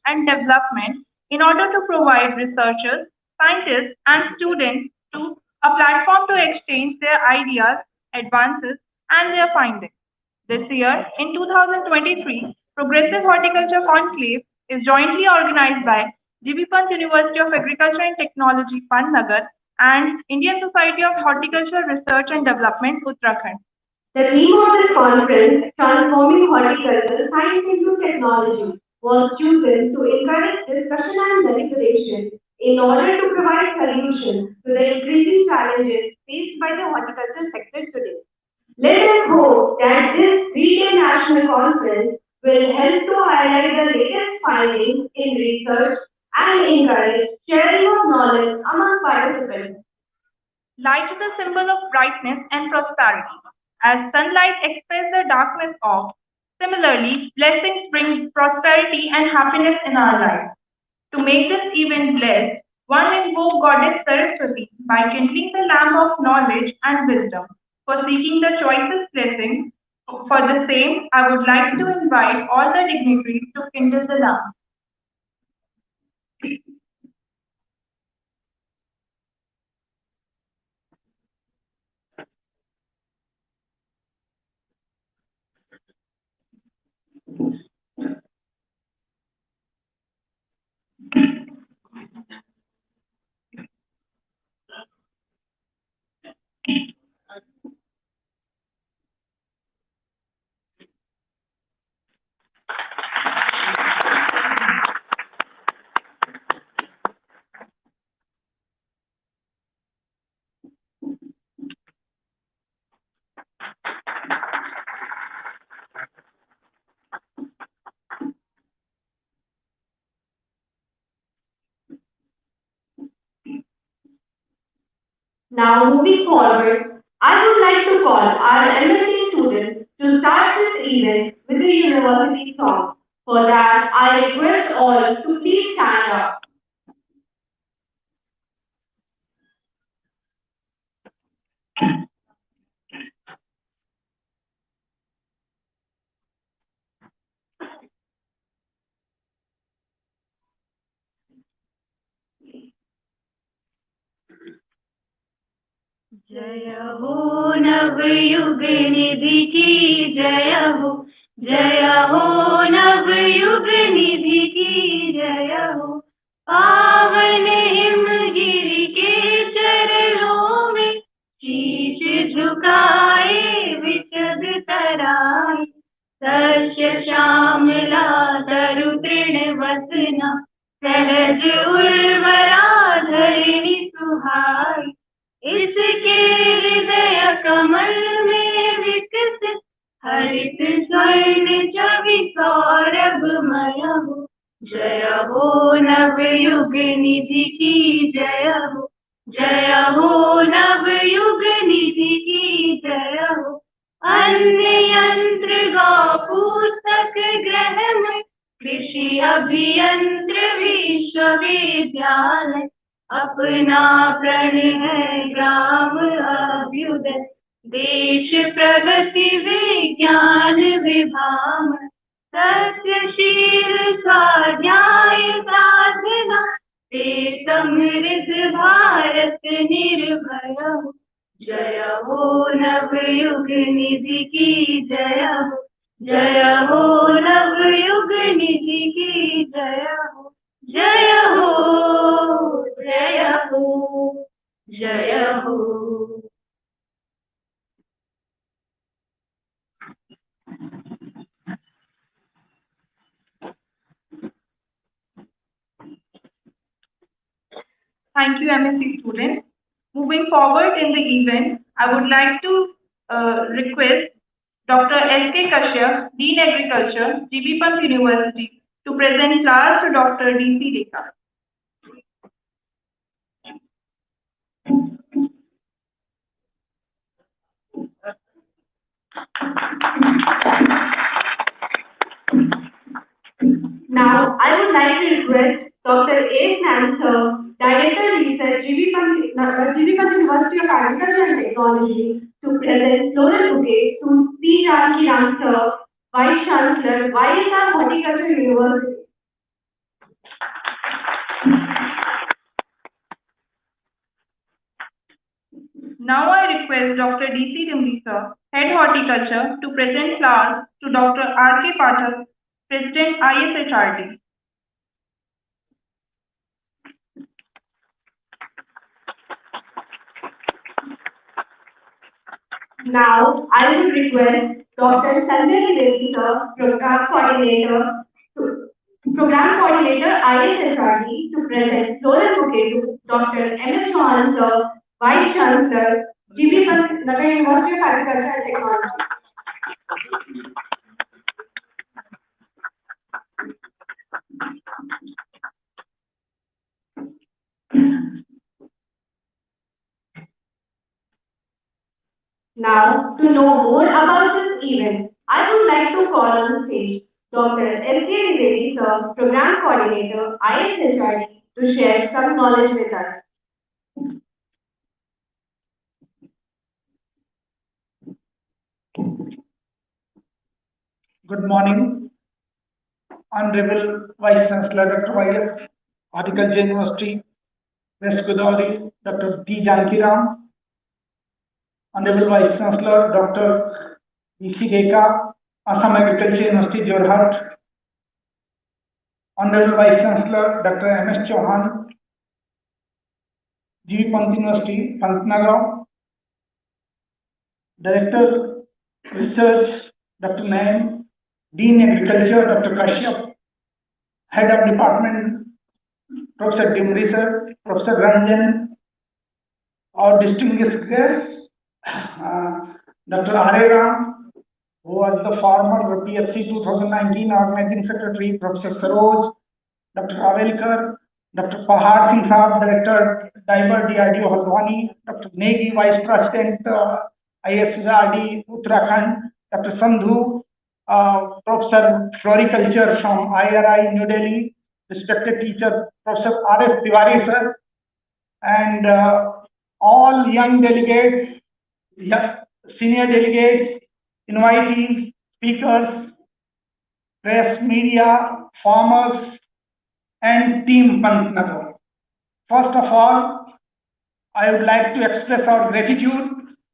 and development in order to provide researchers, scientists, and students to a platform to exchange their ideas, advances, and their findings. This year, in 2023, Progressive Horticulture Conclave is jointly organized by GB Pant University of Agriculture and Technology, Pantnagar, and Indian Society of Horticultural Research and Development, Uttarakhand. The theme of this conference, Transforming Horticulture Science into Technology, was chosen to encourage discussion and deliberation in order to provide solutions to the increasing challenges faced by the horticulture sector today. Let us hope that this three-day national conference will help to highlight the latest findings in research and encourage sharing of knowledge among participants. Light is a symbol of brightness and prosperity. As sunlight expels the darkness off, similarly, blessings bring prosperity and happiness in our lives. To make this event blessed, one invoke Goddess Saraswati by kindling the lamp of knowledge and wisdom. For seeking the choicest blessings, for the same, I would like to invite all the dignitaries to kindle the lamp. Now, moving forward, I would like to call our MSc students to start this event with a university song. For that, I request all to please stand up. जय हो नवयुग निधि की जय हो नवयुग निधि की जय हो पावन हिमगिरि के चरणों में शीश झुकाए विशद तराए सस्य श्यामला तरु तृण वसना सहज उर्वरा धरिणी सुहाई इसके हृदय कमल में विकसित हरित स्वर्ण छवि सौरभमय हो जय हो नवयुग निधि की जय हो नवयुग निधि की जय हो अन्य यंत्र गौ पुस्तक ग्रह में कृषि अभियंत्र विश्वविद्यालय अपना प्रण है ग्राम अभ्युदय देश प्रगति विज्ञान विभाग सत्यशील स्वाध्याय साधना से समृद्ध भारत निर्भय हो जय हो नवयुग निधि की जय हो नवयुग निधि की जय हो जय हो जय हो जय हो Thank you, MSc students. Moving forward in the event, I would like to request Dr. S.K. Kashyap, Dean Agriculture, GB Pant University, to present flowers to Dr. D.C. Rekha. Now, I would like to request Dr. A. Nancer, Director Research, GB Pant University of Agriculture and Technology, to present floral bouquet to C. Janaki Ram Sir, Vice Chancellor, YSR Horticulture University. Now I request Dr. D.C. Dimri sir, Head Horticulture, to present flowers to Dr. R.K. Pathak, President ISHRD. Now, I would request Dr. Sanjay Reddy, sir, Program Coordinator ISHRD, to present floral bouquet to Dr. M.S. Chauhan, sir, Vice Chancellor, GB Pantnagar University of Agriculture and Technology. Now, to know more about this event, I would like to call on stage Dr. S.K. Reddy, sir, Program Coordinator, ISHRD, to share some knowledge with us. Good morning, Honorable Vice Chancellor Dr. Y.S. Horticulture University, West Godavari, Dr. D. Jankiram, Honorable Vice Chancellor Dr. B.C. Deka, Assam Agriculture University, Jorhat, Honorable Vice Chancellor Dr. M.S. Chauhan, GB Pant University, Pantnagar, Director Research Dr. Naim, Dean Agriculture Dr. Kashyap, Head of Department Professor Dimri sir, Professor Ranjan, our distinguished guests, Dr. Ram, who was the former PFC 2019 Organizing Secretary, Professor Saroj, Dr. Avelkar, Dr. Pahar Singh Saab, Director Diver DRDO Haldwani, Dr. Negi, Vice President ISHRD Uttarakhand, Dr. Sandhu, Professor Horticulture from IRI New Delhi, respected teacher Professor R.S. Tiwari sir, and all young delegates, senior delegates, invitees, speakers, press, media, farmers, and team Pantnagar. First of all, I would like to express our gratitude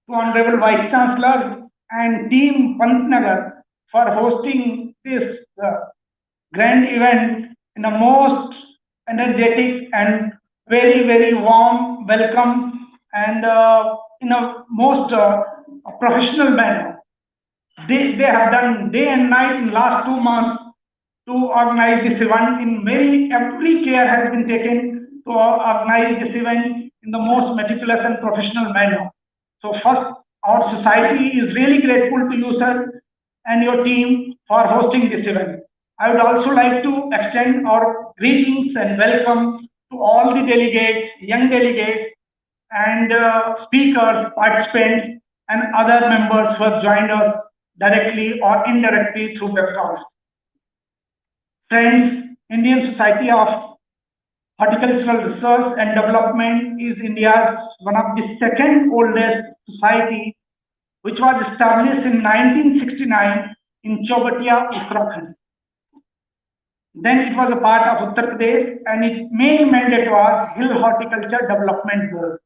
to Honorable Vice Chancellor and team Pantnagar for hosting this grand event in a most energetic and very, very warm welcome and in a most professional manner. They have done day and night in last 2 months to organize this event. Every care has been taken to organize this event in the most meticulous and professional manner. So first, our society is really grateful to you, sir, and your team for hosting this event. I would also like to extend our greetings and welcome to all the delegates, young delegates, and speakers, participants, and other members who have joined us directly or indirectly through webcast. Friends, Indian Society of Horticultural Research and Development is India's one of the second oldest society, which was established in 1969 in Chobatia, Uttarakhand. Then it was a part of Uttar Pradesh, and its main mandate was Hill Horticulture Development Board.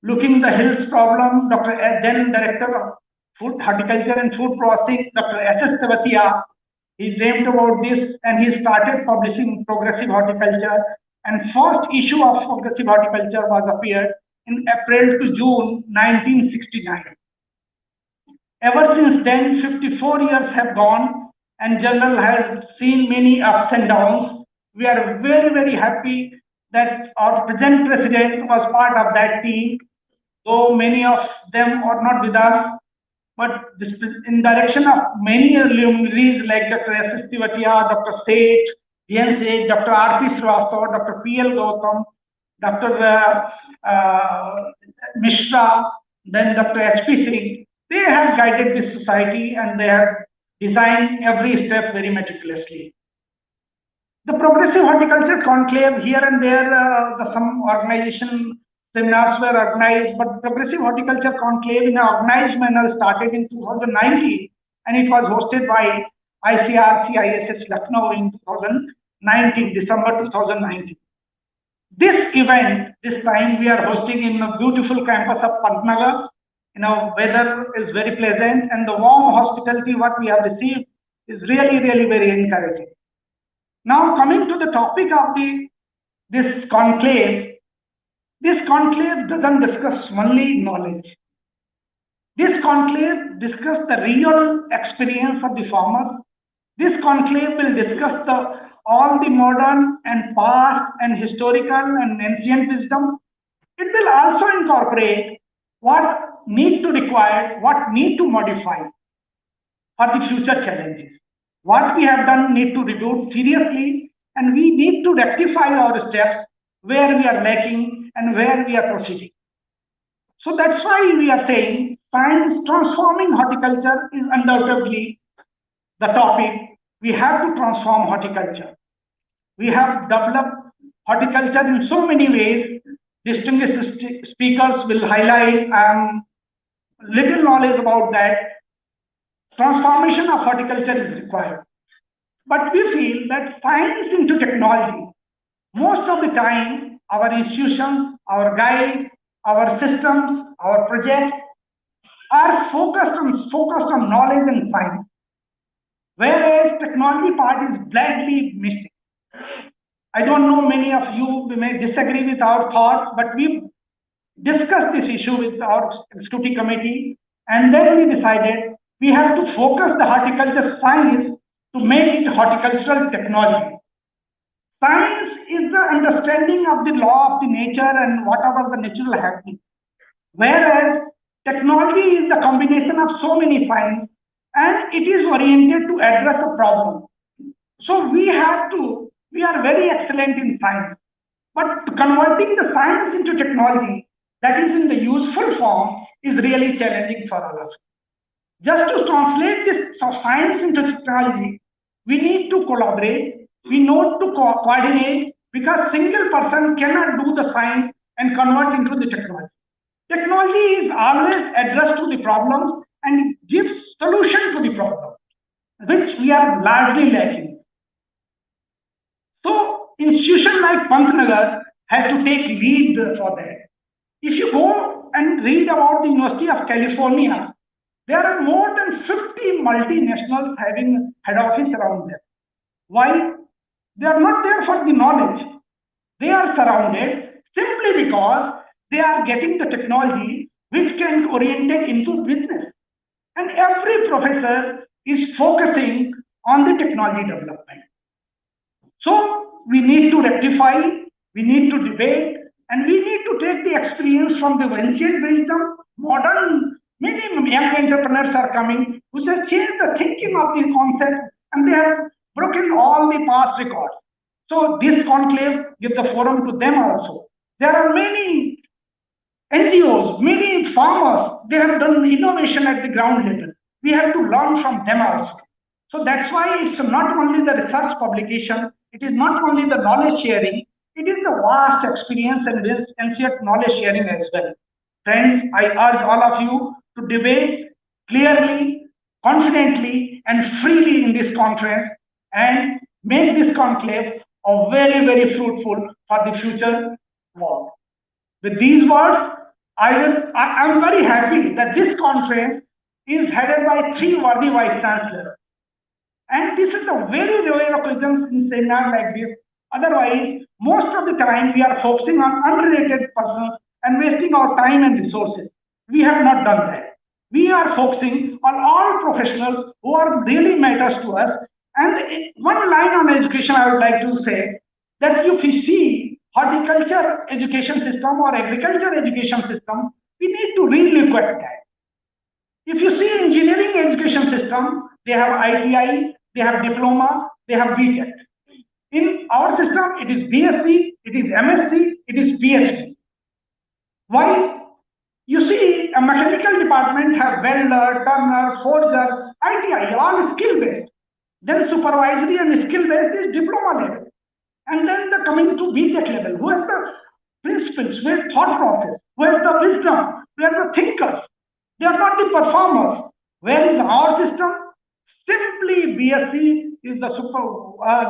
Looking the hills problem, then Director of Food Horticulture and Food Processing, Dr. S.S. Tevatia, he dreamed about this and he started publishing Progressive Horticulture, and first issue of Progressive Horticulture was appeared in April to June 1969. Ever since then, 54 years have gone and Journal has seen many ups and downs. We are very, very happy that our present president was part of that team, though many of them are not with us. But this is in direction of many luminaries like Dr. S.S. Tivatia, Dr. Seth, D.N. Seth, Dr. R.P. Srivastava, Dr. P.L. Gautam, Dr. Mishra, then Dr. H.P. Singh. They have guided this society and they have designed every step very meticulously. The Progressive Horticulture Conclave, here and there, some organization seminars were organized, but Progressive Horticulture Conclave in an organized manner started in 2019, and it was hosted by ICRC ISS Lucknow in 2019, December 2019. This event, this time we are hosting in a beautiful campus of Pantnagar. Weather is very pleasant and the warm hospitality what we have received is really, really very encouraging. Now coming to the topic of this conclave doesn't discuss only knowledge. This conclave discusses the real experience of the farmers. This conclave will discuss all the modern and past and historical and ancient wisdom. It will also incorporate what need to require, what need to modify for the future challenges. What we have done need to review seriously, and we need to rectify our steps where we are lacking and where we are proceeding. So that's why we are saying science transforming horticulture is undoubtedly the topic. We have to transform horticulture. We have developed horticulture in so many ways. Distinguished speakers will highlight little knowledge about that. Transformation of horticulture is required. But we feel that science into technology, most of the time, our institutions, our guides, our systems, our projects are focused on knowledge and science, whereas technology part is badly missing. I don't know, many of you may disagree with our thoughts, but we discussed this issue with our executive committee, and then we decided we have to focus the horticulture science to make it horticultural technology. Science is the understanding of the law of the nature and whatever the natural happening, whereas technology is the combination of so many science and it is oriented to address a problem. So we are very excellent in science, but converting the science into technology that is in the useful form is really challenging for all of us. Just to translate this science into technology, we need to collaborate, we need to coordinate, because single person cannot do the science and convert into the technology. Technology is always addressed to the problems and gives solution to the problem, which we are largely lacking. So institution like Pantnagar has to take lead for that. If you go and read about the University of California, there are more than 50 multinationals having head office around them. Why? They are not there for the knowledge. They are surrounded simply because they are getting the technology which can orientate into business. And every professor is focusing on the technology development. So we need to rectify, we need to debate, and we need to take the experience from the ancient wisdom. Modern, many young entrepreneurs are coming who have changed the thinking of the concept and they have broken all the past records. So this conclave gives the forum to them also. There are many NGOs, many farmers, they have done innovation at the ground level. We have to learn from them also. So that's why it's not only the research publication, it is not only the knowledge sharing, it is the vast experience and this ancient knowledge sharing as well. Friends, I urge all of you to debate clearly, confidently, and freely in this conference and make this conclave a very, very fruitful for the future world. With these words, I am very happy that this conference is headed by three worthy vice chancellors. And this is a very rare occasion in seminar like this. Otherwise, most of the time we are focusing on unrelated persons and wasting our time and resources. We have not done that. We are focusing on all professionals who are really matters to us. And one line on education I would like to say that if you see horticulture education system or agriculture education system, we need to really look at that. If you see engineering education system, they have ITI, they have diploma, they have BTech. In our system, it is BSc, it is MSc, it is PhD. Why? You see, a mechanical department have welder, turner, forger, ITI, all skill-based. Then supervisory and skill-based is diploma level. And then the coming to BTech level, who has the principles, who has thought process, who has the wisdom, who has the thinkers. They are not the performers. Where is our system? Simply BSc is the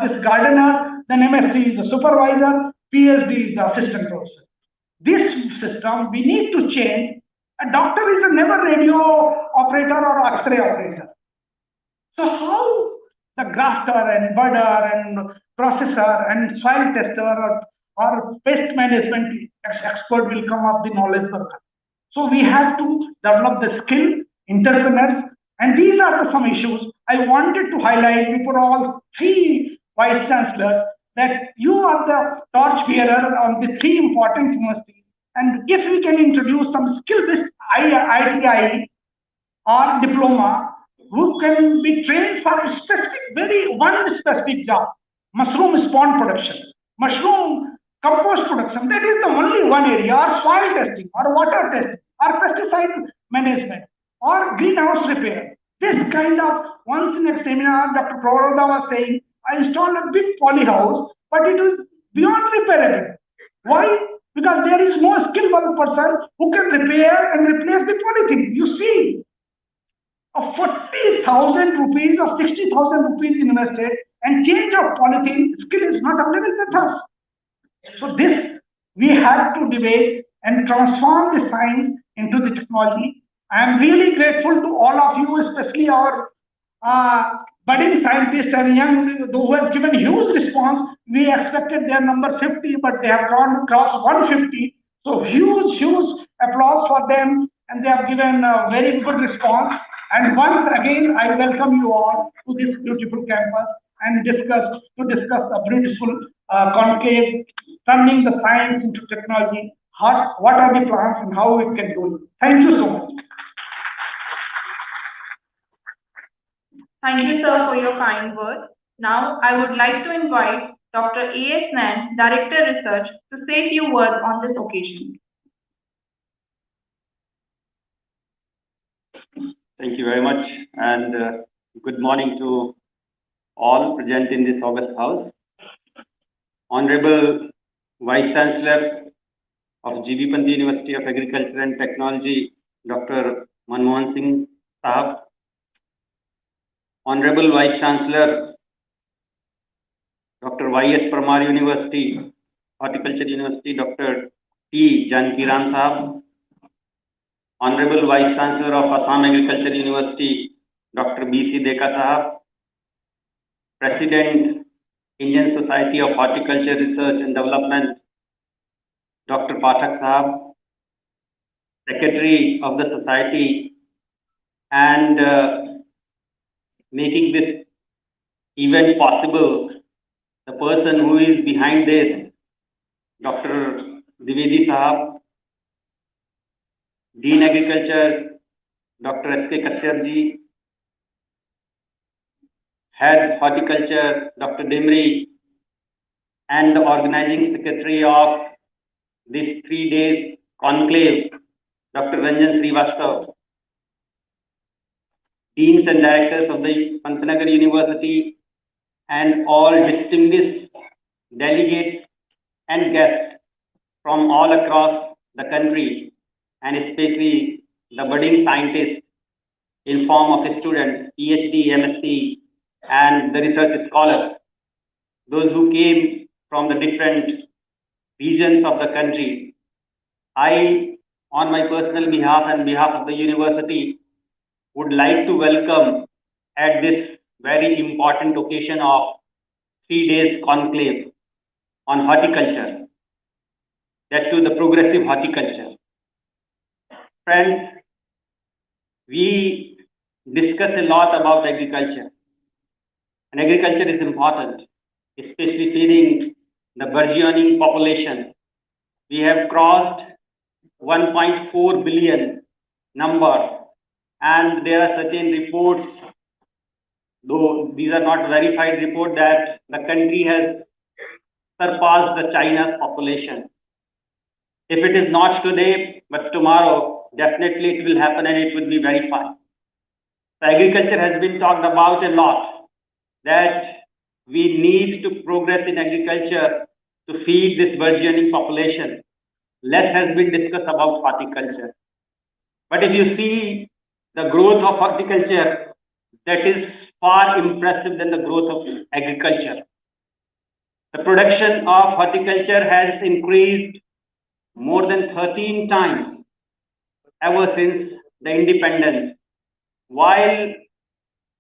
this gardener, then MSc is the supervisor, PhD is the assistant professor. This system we need to change. A doctor is a never radio operator or X-ray operator. So how the grafter and budder and processor and soil tester or pest management expert will come up the knowledge for that. So we have to develop the skill, entrepreneurs, and these are some issues I wanted to highlight before all three vice chancellors that you are the torch bearer on the three important universities. And if we can introduce some skill-based ITI or diploma, who can be trained for a specific, one specific job, mushroom spawn production, mushroom compost production, that is the only one area, or soil testing, or water testing, or pesticide management, or greenhouse repair. This kind of, once in a seminar, Dr. Prabhupada was saying, I installed a big polyhouse, but it is beyond repairable. Why? Because there is no skillful person who can repair and replace the polythene. You see, of 40,000 rupees or 60,000 rupees invested and change of polythene skill is not available with us. So this we have to debate and transform the science into the technology. I am really grateful to all of you, especially our budding scientists and young who have given huge response. We expected their number 50, but they have gone across 150. So huge applause for them, and they have given a very good response. And once again, I welcome you all to this beautiful campus and discuss a beautiful conclave, turning the science into technology. What are the plans and how we can do it? Thank you so much. Thank you, sir, for your kind words. Now, I would like to invite Dr. A.S. Nan, Director Research, to say a few words on this occasion. Thank you very much, and good morning to all present in this august house. Honorable Vice Chancellor of G.B. Pant University of Agriculture and Technology, Dr. Manmohan Singh Sahab. Honorable Vice Chancellor, Dr. Y.S. Parmar University, Horticulture University, Dr. T. Jankiram Sahab. Honorable Vice Chancellor of Assam Agriculture University, Dr. B.C. Deka Sahab. President, Indian Society of Horticulture Research and Development, Dr. Pathak Sahab. Secretary of the Society, and making this event possible, the person who is behind this, Dr. Dwivedi Sahab. Dean Agriculture, Dr. S.K. Kashyap ji. Head Horticulture, Dr. Dimri, and the organizing secretary of this 3 days conclave, Dr. Ranjan Srivastav. Deans and directors of the Pantnagar University, and all distinguished delegates and guests from all across the country, and especially the budding scientists in form of students, PhD, MSc, and the research scholars, those who came from the different regions of the country. I, on my personal behalf and behalf of the university, would like to welcome at this very important occasion of 3 days conclave on horticulture, that too the progressive horticulture. Friends, we discuss a lot about agriculture, and agriculture is important, especially feeding the burgeoning population. We have crossed 1.4 billion number, and there are certain reports, though these are not verified reports, that the country has surpassed the China's population. If it is not today, but tomorrow, definitely it will happen, and it will be very fast. The agriculture has been talked about a lot, that we need to progress in agriculture to feed this burgeoning population. Less has been discussed about horticulture. But if you see the growth of horticulture, that is far impressive than the growth of agriculture. The production of horticulture has increased more than 13 times ever since the independence, while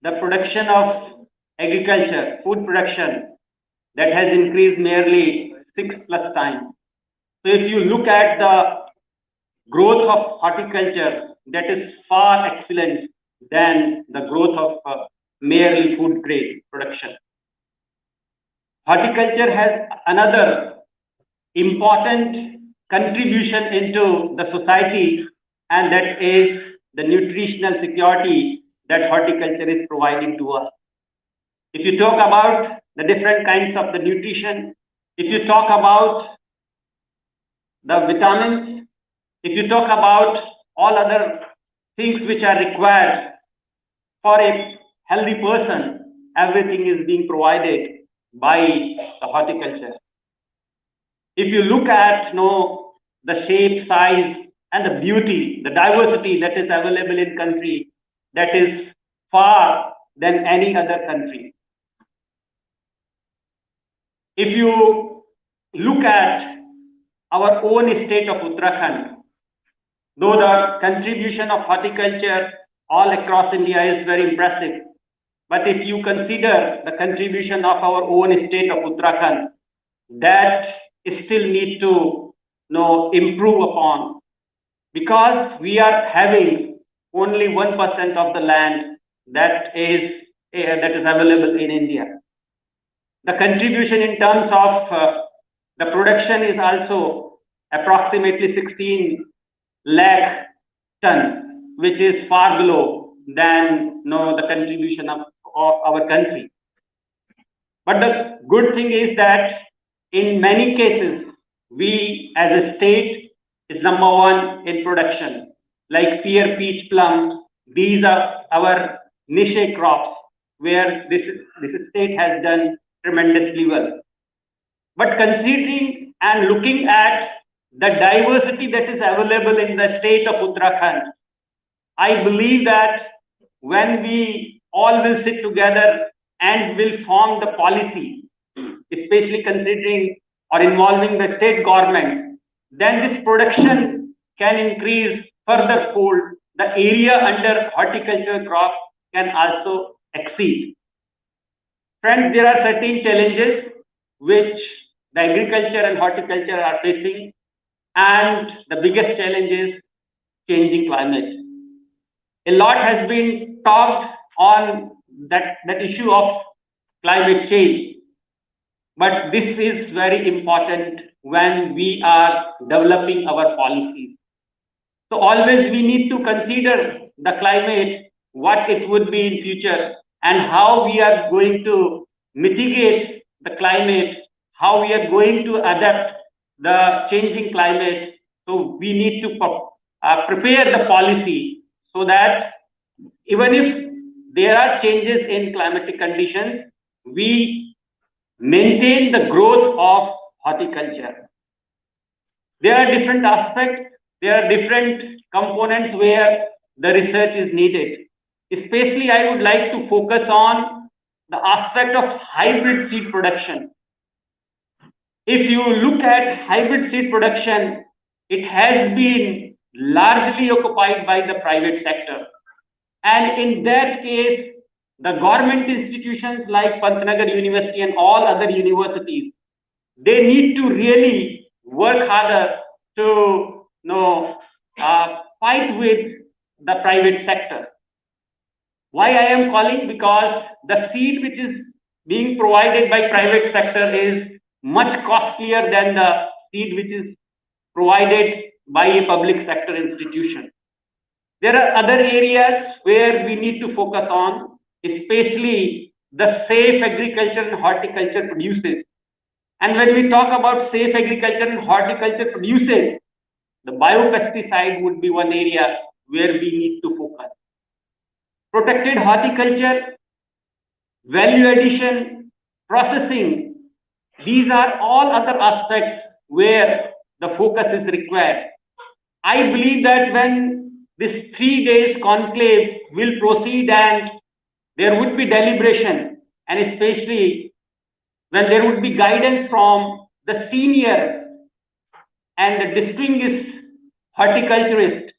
the production of agriculture, food production, that has increased nearly 6+ times. So if you look at the growth of horticulture, that is far excellent than the growth of merely food grade production. Horticulture has another important contribution into the society, and that is the nutritional security that horticulture is providing to us. If you talk about the different kinds of the nutrition, if you talk about the vitamins, if you talk about all other things which are required for a healthy person, everything is being provided by the horticulture. If you look at the shape, size, and the beauty, the diversity that is available in country, that is far than any other country. If you look at our own state of Uttarakhand, though the contribution of horticulture all across India is very impressive, but if you consider the contribution of our own state of Uttarakhand, that still need to improve upon, because we are having only 1% of the land that is available in India. The contribution in terms of the production is also approximately 16 lakh tons, which is far below than the contribution of our country. But the good thing is that in many cases, we as a state is number one in production, like pear, peach, plum. These are our niche crops where this state has done tremendously well. But considering and looking at the diversity that is available in the state of Uttarakhand, I believe that when we all will sit together and will form the policy, especially considering or involving the state government, then this production can increase further fold. The area under horticultural crops can also exceed. Friends, there are certain challenges which the agriculture and horticulture are facing, and the biggest challenge is changing climate. A lot has been talked on that issue of climate change, but this is very important when we are developing our policies. So always we need to consider the climate, what it would be in future, and how we are going to mitigate the climate, how we are going to adapt the changing climate. So we need to prepare the policy so that even if there are changes in climatic conditions, we maintain the growth of horticulture. There are different aspects, there are different components where the research is needed. Especially, I would like to focus on the aspect of hybrid seed production. If you look at hybrid seed production, it has been largely occupied by the private sector. And in that case, the government institutions like Pantnagar University and all other universities, they need to really work harder to fight with the private sector. Why I am calling? Because the seed which is being provided by private sector is much costlier than the seed which is provided by a public sector institution. There are other areas where we need to focus on, especially the safe agriculture and horticulture produces. And when we talk about safe agriculture and horticulture produces, the biopesticide would be one area where we need to focus. Protected horticulture, value addition, processing, these are all other aspects where the focus is required. I believe that when this 3 days conclave will proceed and there would be deliberation, and especially when there would be guidance from the senior and the distinguished horticulturist.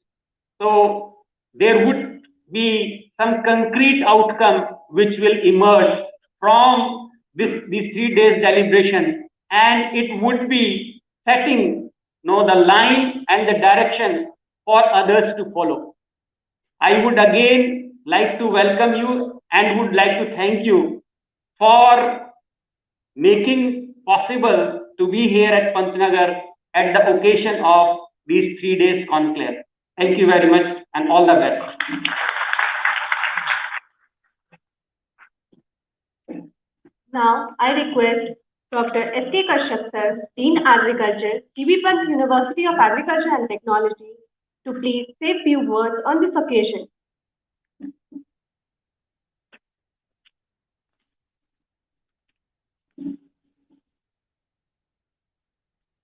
So there would be some concrete outcome which will emerge from these 3 days deliberation, and it would be setting the line and the direction for others to follow. I would again like to welcome you and would like to thank you for making possible to be here at Pantnagar at the occasion of these 3 days conclave. Thank you very much and all the best. Now, I request Dr. S.K. Kashyap sir, Dean Agriculture, T.B. Pant University of Agriculture and Technology, to please say a few words on this occasion.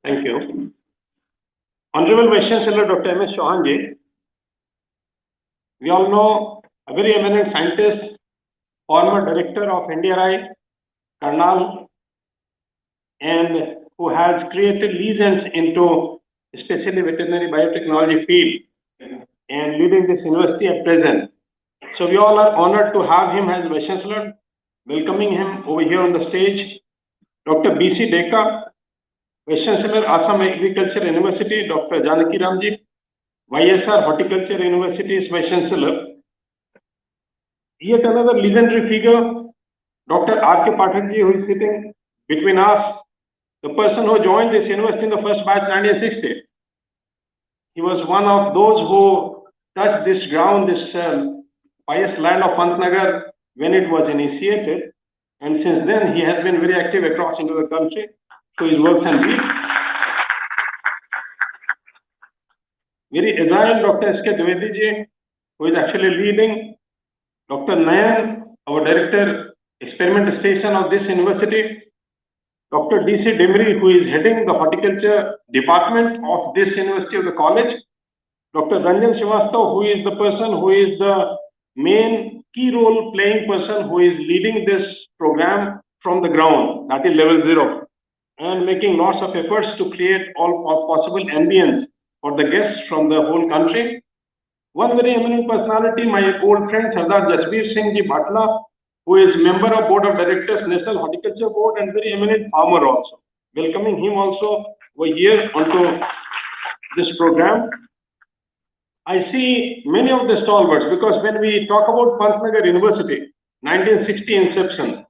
Thank you. Honorable Vice Chancellor Dr. M.S. Chauhanji, we all know a very eminent scientist, former director of NDRI, Karnal, and who has created legends into especially veterinary biotechnology field and leading this university at present. So we all are honored to have him as Vice Chancellor, welcoming him over here on the stage. Dr. B.C. Deka, Vice Chancellor, Assam Agriculture University, Dr. Janaki Ramji, YSR Horticulture University's Vice Chancellor. Yet another legendary figure, Dr. R.K. Pathakji, who is sitting between us, the person who joined this university in the first batch 1960. He was one of those who touched this ground, this pious land of Pantnagar when it was initiated. And since then, he has been very active across into the country through his works and deeds. Very agile Dr. S.K. Dwivedi ji, who is actually leading. Dr. Nayan, our Director, Experiment Station of this university. Dr. D.C. Dimri, who is heading the Horticulture Department of this university of the college. Dr. Ranjan Srivastav, who is the person who is the main key role playing person who is leading this program from the ground, that is level 0, and making lots of efforts to create all possible ambience for the guests from the whole country. One very eminent personality, my old friend Sardar Jasbir Singh Ji Bhatla, who is member of Board of Directors, National Horticulture Board, and very eminent farmer also. Welcoming him also over here onto this program. I see many of the stalwarts because when we talk about Pantnagar University, 1960 inception,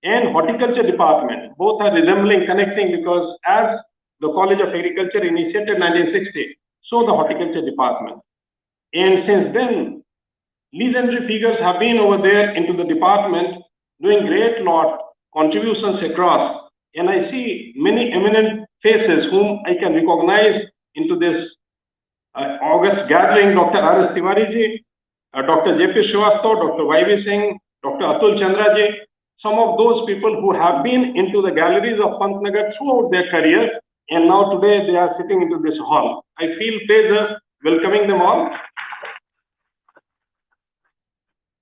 and Horticulture Department, both are resembling, connecting, because as the College of Agriculture initiated 1960, so the Horticulture Department. And since then, legendary figures have been over there into the department doing great lot contributions across, and I see many eminent faces whom I can recognize into this August gathering. Dr. R.S. Tiwari ji, Dr. J.P. Srivastav, Dr. Y.V. Singh, Dr. Atul Chandra ji, some of those people who have been into the galleries of Pantnagar throughout their career, and now today they are sitting into this hall. I feel pleasure welcoming them all.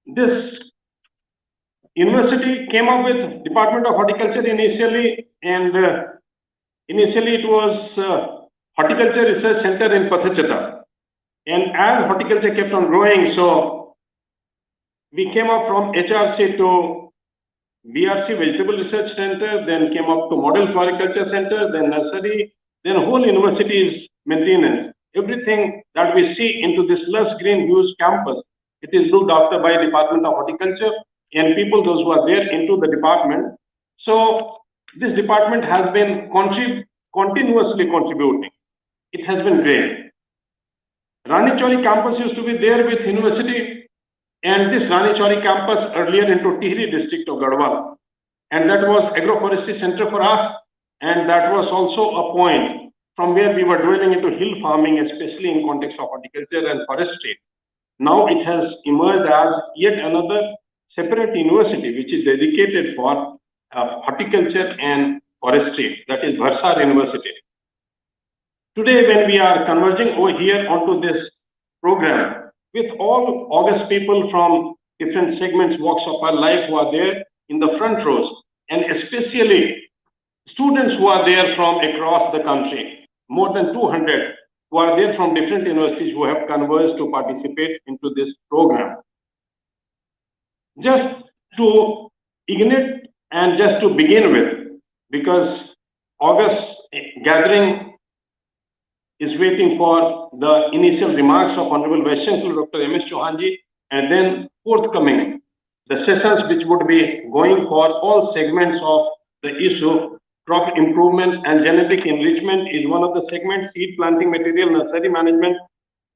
This university came up with Department of Horticulture initially, and initially it was Horticulture Research Center in Pathachata. And as horticulture kept on growing, so we came up from HRC to BRC Vegetable Research Center, then came up to Model Floriculture Center, then nursery, then whole university's maintenance. Everything that we see into this lush green huge campus, it is looked after by Department of Horticulture and people, those who are there into the department. So this department has been continuously contributing. It has been great. Ranichori campus used to be there with university, and this Ranichori campus earlier into Tihri district of Garhwal. And that was agroforestry center for us, and that was also a point from where we were dwelling into hill farming, especially in context of horticulture and forestry. Now it has emerged as yet another separate university which is dedicated for horticulture and forestry, that is Bharsar University. Today, when we are converging over here onto this program with all august people from different segments, walks of our life who are there in the front rows, and especially students who are there from across the country, more than 200 who are there from different universities who have converged to participate into this program. Just to ignite and just to begin with, because August gathering is waiting for the initial remarks of Honorable Vice Chancellor Dr. M.S. Chauhanji, and then forthcoming the sessions which would be going for all segments of the issue. Crop improvement and genetic enrichment is one of the segments, seed planting material, nursery management,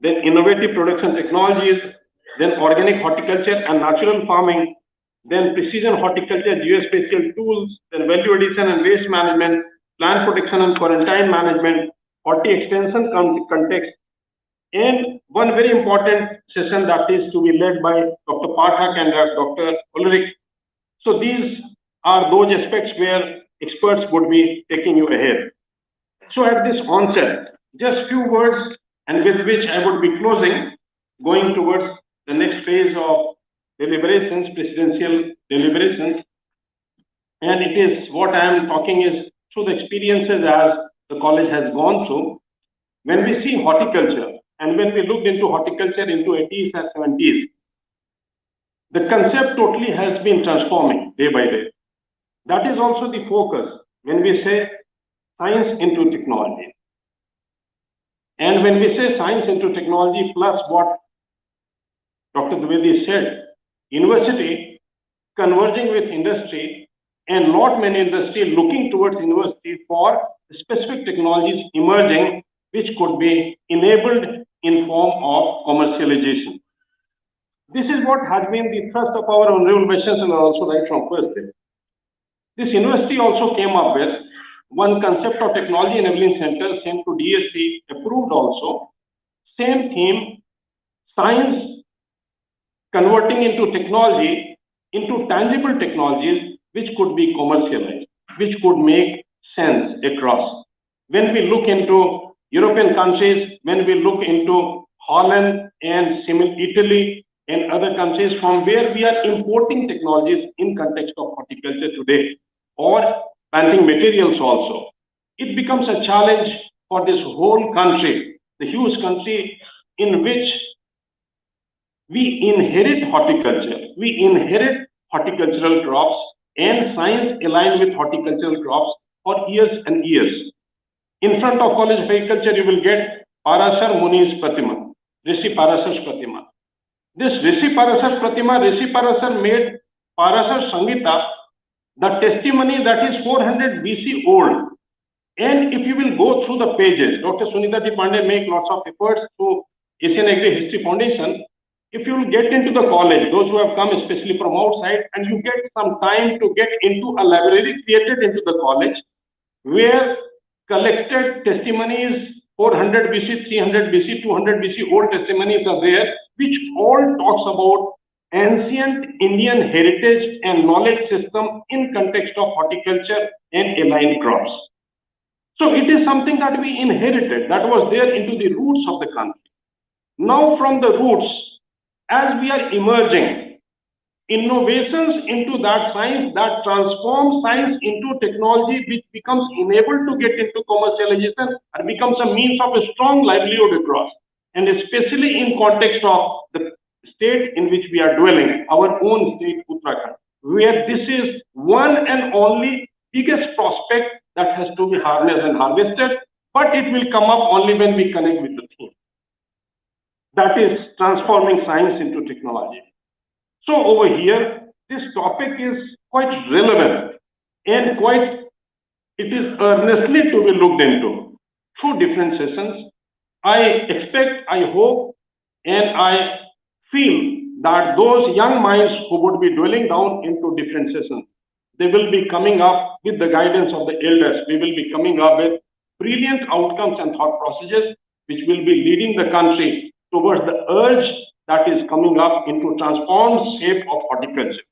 then innovative production technologies, then organic horticulture and natural farming, then precision horticulture, geospatial tools, then value addition and waste management, plant protection and quarantine management, horti extension context, and one very important session that is to be led by Dr. Pathak and Dr. Ulrich. So these are those aspects where experts would be taking you ahead. So at this onset, just few words, and with which I would be closing, going towards the next phase of deliberations, presidential deliberations. And it is what I am talking is through the experiences as the college has gone through. When we see horticulture, and when we looked into horticulture into 80s and 70s, the concept totally has been transforming day by day. That is also the focus when we say science into technology. And when we say science into technology plus what Dr. Dwivedi said, university converging with industry and not many industry looking towards university for specific technologies emerging which could be enabled in form of commercialization. This is what has been the thrust of our Honorable Vice Chancellor also right from first day. This university also came up with one concept of technology enabling center, same to DSC, approved also. Same theme, science converting into technology, into tangible technologies which could be commercialized, which could make sense across. When we look into European countries, when we look into Holland and Italy and other countries from where we are importing technologies in context of horticulture today, or planting materials also, it becomes a challenge for this whole country, the huge country in which we inherit horticulture, we inherit horticultural crops and science aligned with horticultural crops for years and years. In front of College of Agriculture, you will get Parasar Muni's Pratima, Rishi Parasar's Pratima. This Rishi Parasar Pratima, Rishi Parasar made Parasar Sangita, the testimony that is 400 BC old. And if you will go through the pages, Dr. Sunita Pandey make lots of efforts through Asian Agri History Foundation. If you will get into the college, those who have come especially from outside, and you get some time to get into a library created into the college, where collected testimonies, 400 BC, 300 BC, 200 BC old testimonies are there, which all talks about ancient Indian heritage and knowledge system in context of horticulture and aligned crops. So it is something that we inherited, that was there into the roots of the country. Now from the roots, as we are emerging, innovations into that science that transforms science into technology which becomes enabled to get into commercialization and becomes a means of a strong livelihood across, and especially in context of the state in which we are dwelling, our own state, Uttarakhand, where this is one and only biggest prospect that has to be harnessed and harvested, but it will come up only when we connect with the theme. That is transforming science into technology. So over here, this topic is quite relevant and it is earnestly to be looked into through different sessions. I expect, I hope, and I feel that those young minds who would be dwelling down into different sessions, they will be coming up with the guidance of the elders. We will be coming up with brilliant outcomes and thought processes which will be leading the country towards the urge that is coming up into transformed shape of horticulture.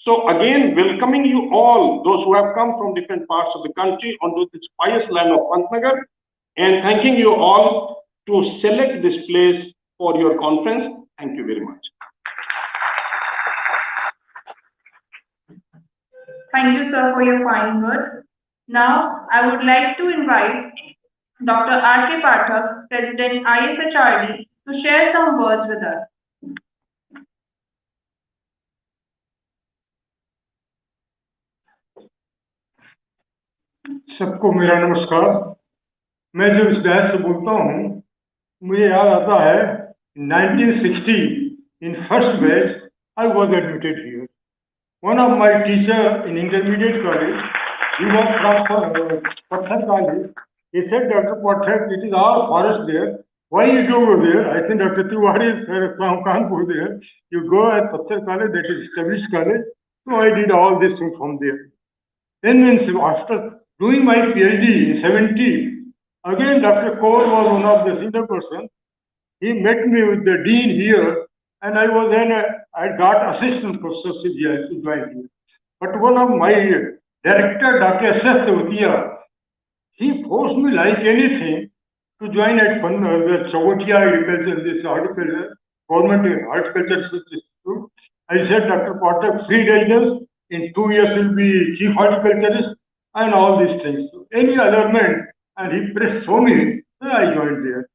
So again, welcoming you all, those who have come from different parts of the country onto this pious land of Pantnagar, and thanking you all to select this place for your conference. Thank you very much. Thank you, sir, for your kind words. Now, I would like to invite Dr. R.K. Pathak, President ISHRD, to share some words with us. सबको मेरा नमस्कार। मैं जब इस dash से बोलता हूँ मुझे याद आता है 1960 in first batch I was admitted here. One of my teacher in intermediate college, he was from Pantnagar college. He said, Dr. Pathak, it is all forest there. Why you go there? I think Dr. Tiwari is from Kanpur there. You go at Pantnagar college, that is established college. So I did all this thing from there. Then after doing my PhD in 70, again Dr. Kaur was one of the senior person. He met me with the dean here, and I was then I got assistant professor CGI to join here. But one of my director, Dr. S.S. Devatia, he forced me like anything to join at the Chagotia Agriculture, this horticulture, government horticulture institute. I said, Dr. Pathak, free residence, in 2 years will be chief horticulturist and all these things. So any other man, and he pressed so me, so I joined there.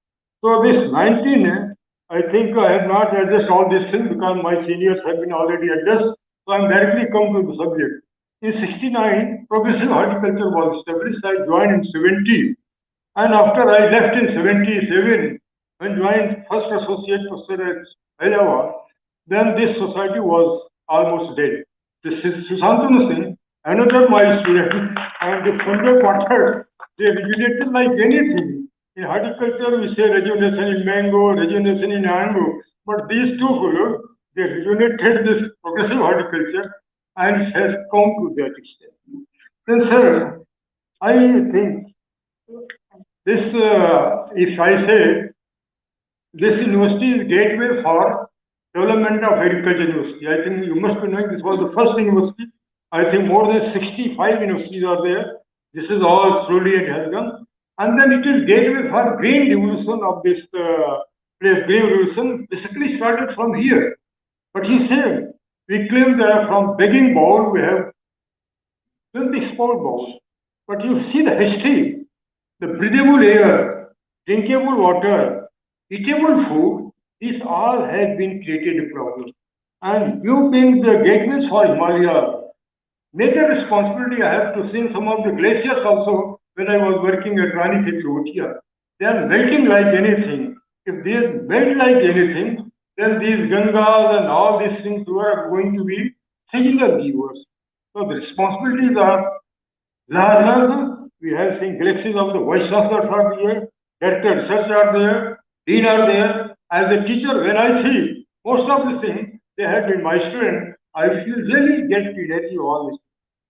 So this 19, I think I have not addressed all these things because my seniors have been already addressed. So I'm directly come to the subject. In 69, progressive horticulture was established. I joined in 70. And after I left in 77, when joined first associate professor at Hyderabad, then this society was almost dead. This is Susantanu Singh, another my student, and the Sunday Pathak, they regulated like anything. In horticulture, we say rejuvenation in mango, rejuvenation in mango, but these two fellows, they regulated this progressive horticulture and it has come to that extent. Then, sir, I think this, if I say, this university is gateway for development of agriculture university. I think you must be knowing this was the first university. I think more than 65 universities are there. This is all slowly it has gone. And then it is gateway for green revolution of this place. Green revolution basically started from here. But he said, we claim that from begging bowl we have 20 sport bowls. But you see the history, the breathable air, drinkable water, eatable food, these all have been created a problem. And you being the gateways for Himalaya, major responsibility I have to sing some of the glaciers also when I was working at Rani Kheti. They are melting like anything. If they melt like anything, then these Gangas and all these things are going to be singular givers. So the responsibilities are large. We have seen galaxies of the vice chancellors are there, director research are there, dean are there. As a teacher, when I see most of the things they have been my student, I feel really get energy all this.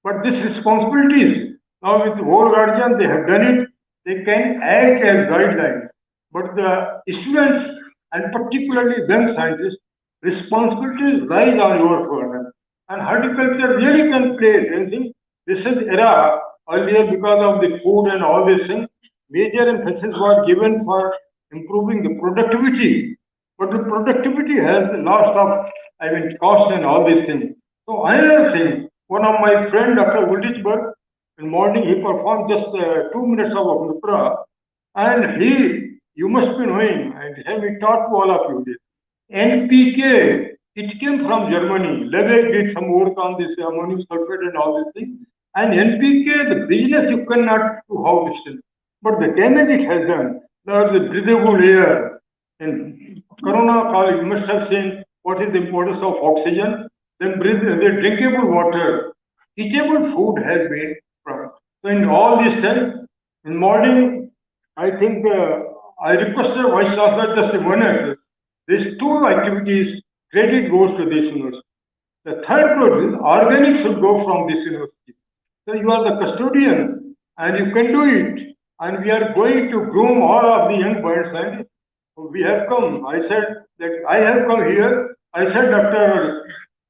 But this responsibilities, now with the whole guardian, they have done it, they can act as guidelines. But the students, and particularly young scientists, responsibilities lies on your burden. And horticulture really can play anything. This is era earlier because of the food and all these things. Major emphasis was given for improving the productivity. But the productivity has lost of, cost and all these things. So another thing, one of my friend, Dr. Horticultural, in morning he performed just 2 minutes of Mudra, and you must be knowing, and he taught to all of you this. NPK, it came from Germany. Lebeck did some work on this ammonium sulfate and all these things. And NPK, the business you cannot do how distant. But the damage it has done, now the breathable air. In Corona call, you must have seen what is the importance of oxygen. Then the drinkable water, eatable food has been from. So in all these things, in morning, I think I requested Vice Chancellor just a minute. These two activities, credit goes to this university. The third one is organic should go from this university. So you are the custodian and you can do it. And we are going to groom all of the young birds. And we have come. I said that I have come here. I said, Dr.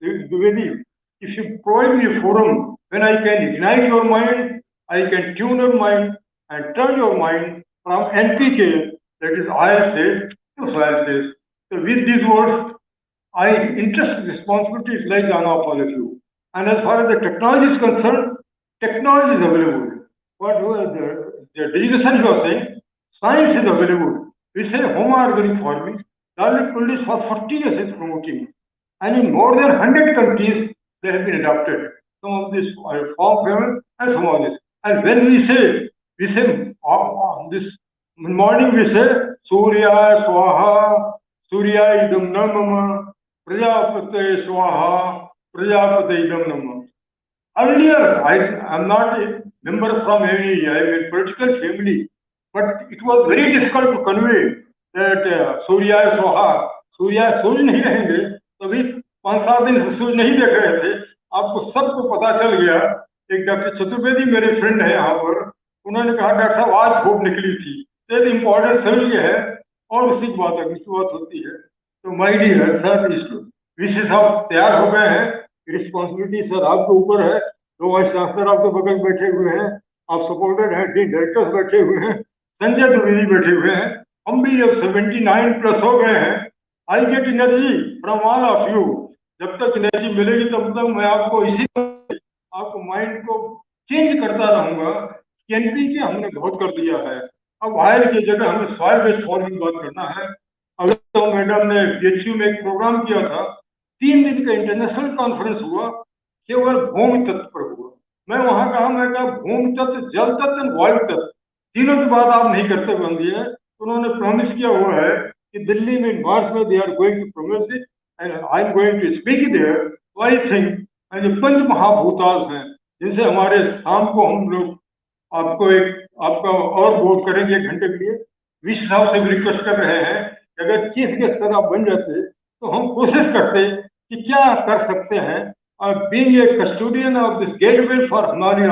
Dwivedi, if you provide me a forum when I can ignite your mind, I can tune your mind and turn your mind from NPK, that is oil stage, to soil stage. So with these words, I interest responsibilities lies on all of you. And as far as the technology is concerned, technology is available. What the designation you are saying, science is available. We say home organic farming. Garlic produce for 40 years is promoting. And in more than 100 countries, they have been adopted. Some of this farm family and some of this. And when we say this morning we say Surya Swaha, Surya Idam Namama, Prajapate Swaha, Prajapate Idam Namama. Earlier, I am not a member from any political family, but it was very difficult to convey that Surya Swaha, Surya सूर्य नहीं रहेंगे, तभी 5-7 दिन सूर्य नहीं देख रहे थे, आपको सबको पता चल गया। एक डॉक्टर चतुर्वेदी मेरे फ्रेंड है यहाँ पर, उन्होंने कहा डॉक्टर साहब आज धूप निकली थी, तो इम्पोर्टेंट सर ये है और उसी की बात होती है। तो माय डियर सर, विशेष आप तैयार हो गए हैं, रिस्पॉन्सिबिलिटी सर आपके ऊपर है, 2 वाइस चांसलर आपके बगल बैठे हुए हैं, आप सपोर्टेड हैं, डीन डायरेक्टर्स बैठे हुए हैं, संजय द्विवेदी बैठे हुए हैं, हम भी अब 79 प्लस हो गए हैं। I get energy from all of you. जब तक एनर्जी मिलेगी तब तक मैं आपको आपको माइंड को चेंज करता रहूंगा। एनपीके हमने बहुत कर दिया है, अब वायर की जगह हमें सॉइल बेस्ड फार्मिंग बात करना है। अभी तो मैडम ने बीएचयू में एक प्रोग्राम किया था, 3 दिन का इंटरनेशनल कॉन्फ्रेंस हुआ, केवल भूमि तत्व पर हुआ। मैं वहां कहा, मैं कहा भूमि तत्व, जल तत्व और वायु तत्व तीनों की बात आप नहीं करते बंदी है। उन्होंने प्रॉमिस किया हुआ है कि दिल्ली में मार्च में they are going to promise it and I am going to speak there. I think जो 5 महाभूताल हैं जिनसे हमारे शाम को हम लोग आपका और वोट करेंगे 1 घंटे के लिए, विश्व साहब से भी रिक्वेस्ट कर रहे हैं कि अगर चीफ गेस्ट आप बन जाते तो हम कोशिश करते कि क्या कर सकते हैं। और being a custodian of this gateway for Himalaya,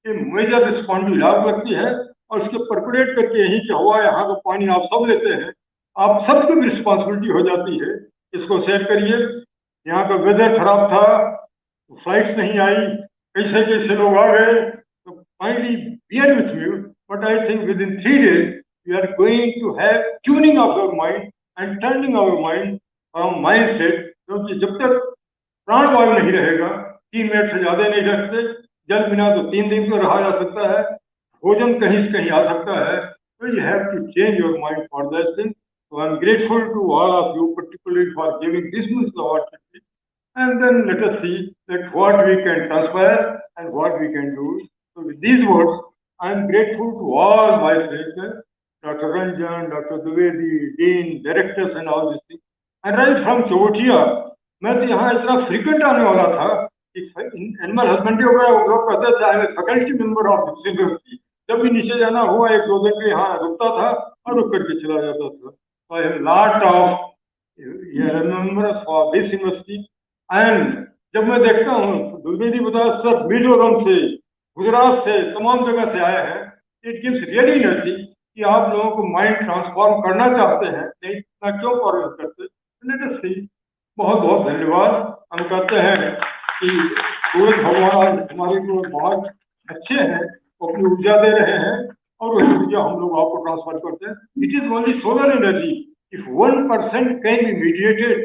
ये मेजर रिस्पॉन्सिबिलिटी आप लगती है और इसके परकुलेट करके यही कि हवा यहाँ का पानी आप सब लेते हैं, आप सबकी भी रिस्पॉन्सिबिलिटी हो जाती है। इसको शेयर करिए। यहाँ का वेदर खराब था, फ्लाइट्स नहीं आई, कैसे लोग आ गए, तो finally bear with you, but I think within 3 days we are going to have tuning of our mind and turning our mind from mind set. क्योंकि जब तक प्राणवायु नहीं रहेगा, 3 मिनट से ज्यादा नहीं रखते, जल बिना तो 3 दिन तो रहा जा सकता है, भोजन कहीं से कहीं आ सकता है, तो you have to change your mind for that thing. So I am grateful to all of you, particularly for giving this much opportunity. And then let us see that what we can transpire and what we can do. So with these words, I am grateful to all my friends, Dr. Ranjan, Dr. Dwivedi, Dean, directors and all these things. And right from Chavotia, मैं तो यहाँ इतना frequent आने वाला था कि animal husbandry वगैरह वो लोग कहते थे I am faculty member of this university. जब भी नीचे जाना हुआ 1-2 दिन के यहाँ रुकता था और रुक करके चला जाता था। So I have a lot of members for this university, and जब मैं देखता हूँ द्विवेदी बता सब मिजोरम से, गुजरात से, तमाम जगह से आए हैं, इट गिव्स रियली एनर्जी कि आप लोगों को माइंड ट्रांसफॉर्म करना चाहते हैं, नहीं इतना क्यों फॉरवर्ड करते। लेट अस सी। बहुत बहुत धन्यवाद। हम कहते हैं कि सूरज भगवान हमारे को बहुत अच्छे हैं, वो अपनी ऊर्जा दे रहे हैं और वही ऊर्जा हम लोग आपको ट्रांसफर करते हैं। It is only solar energy. If 1% can be mediated,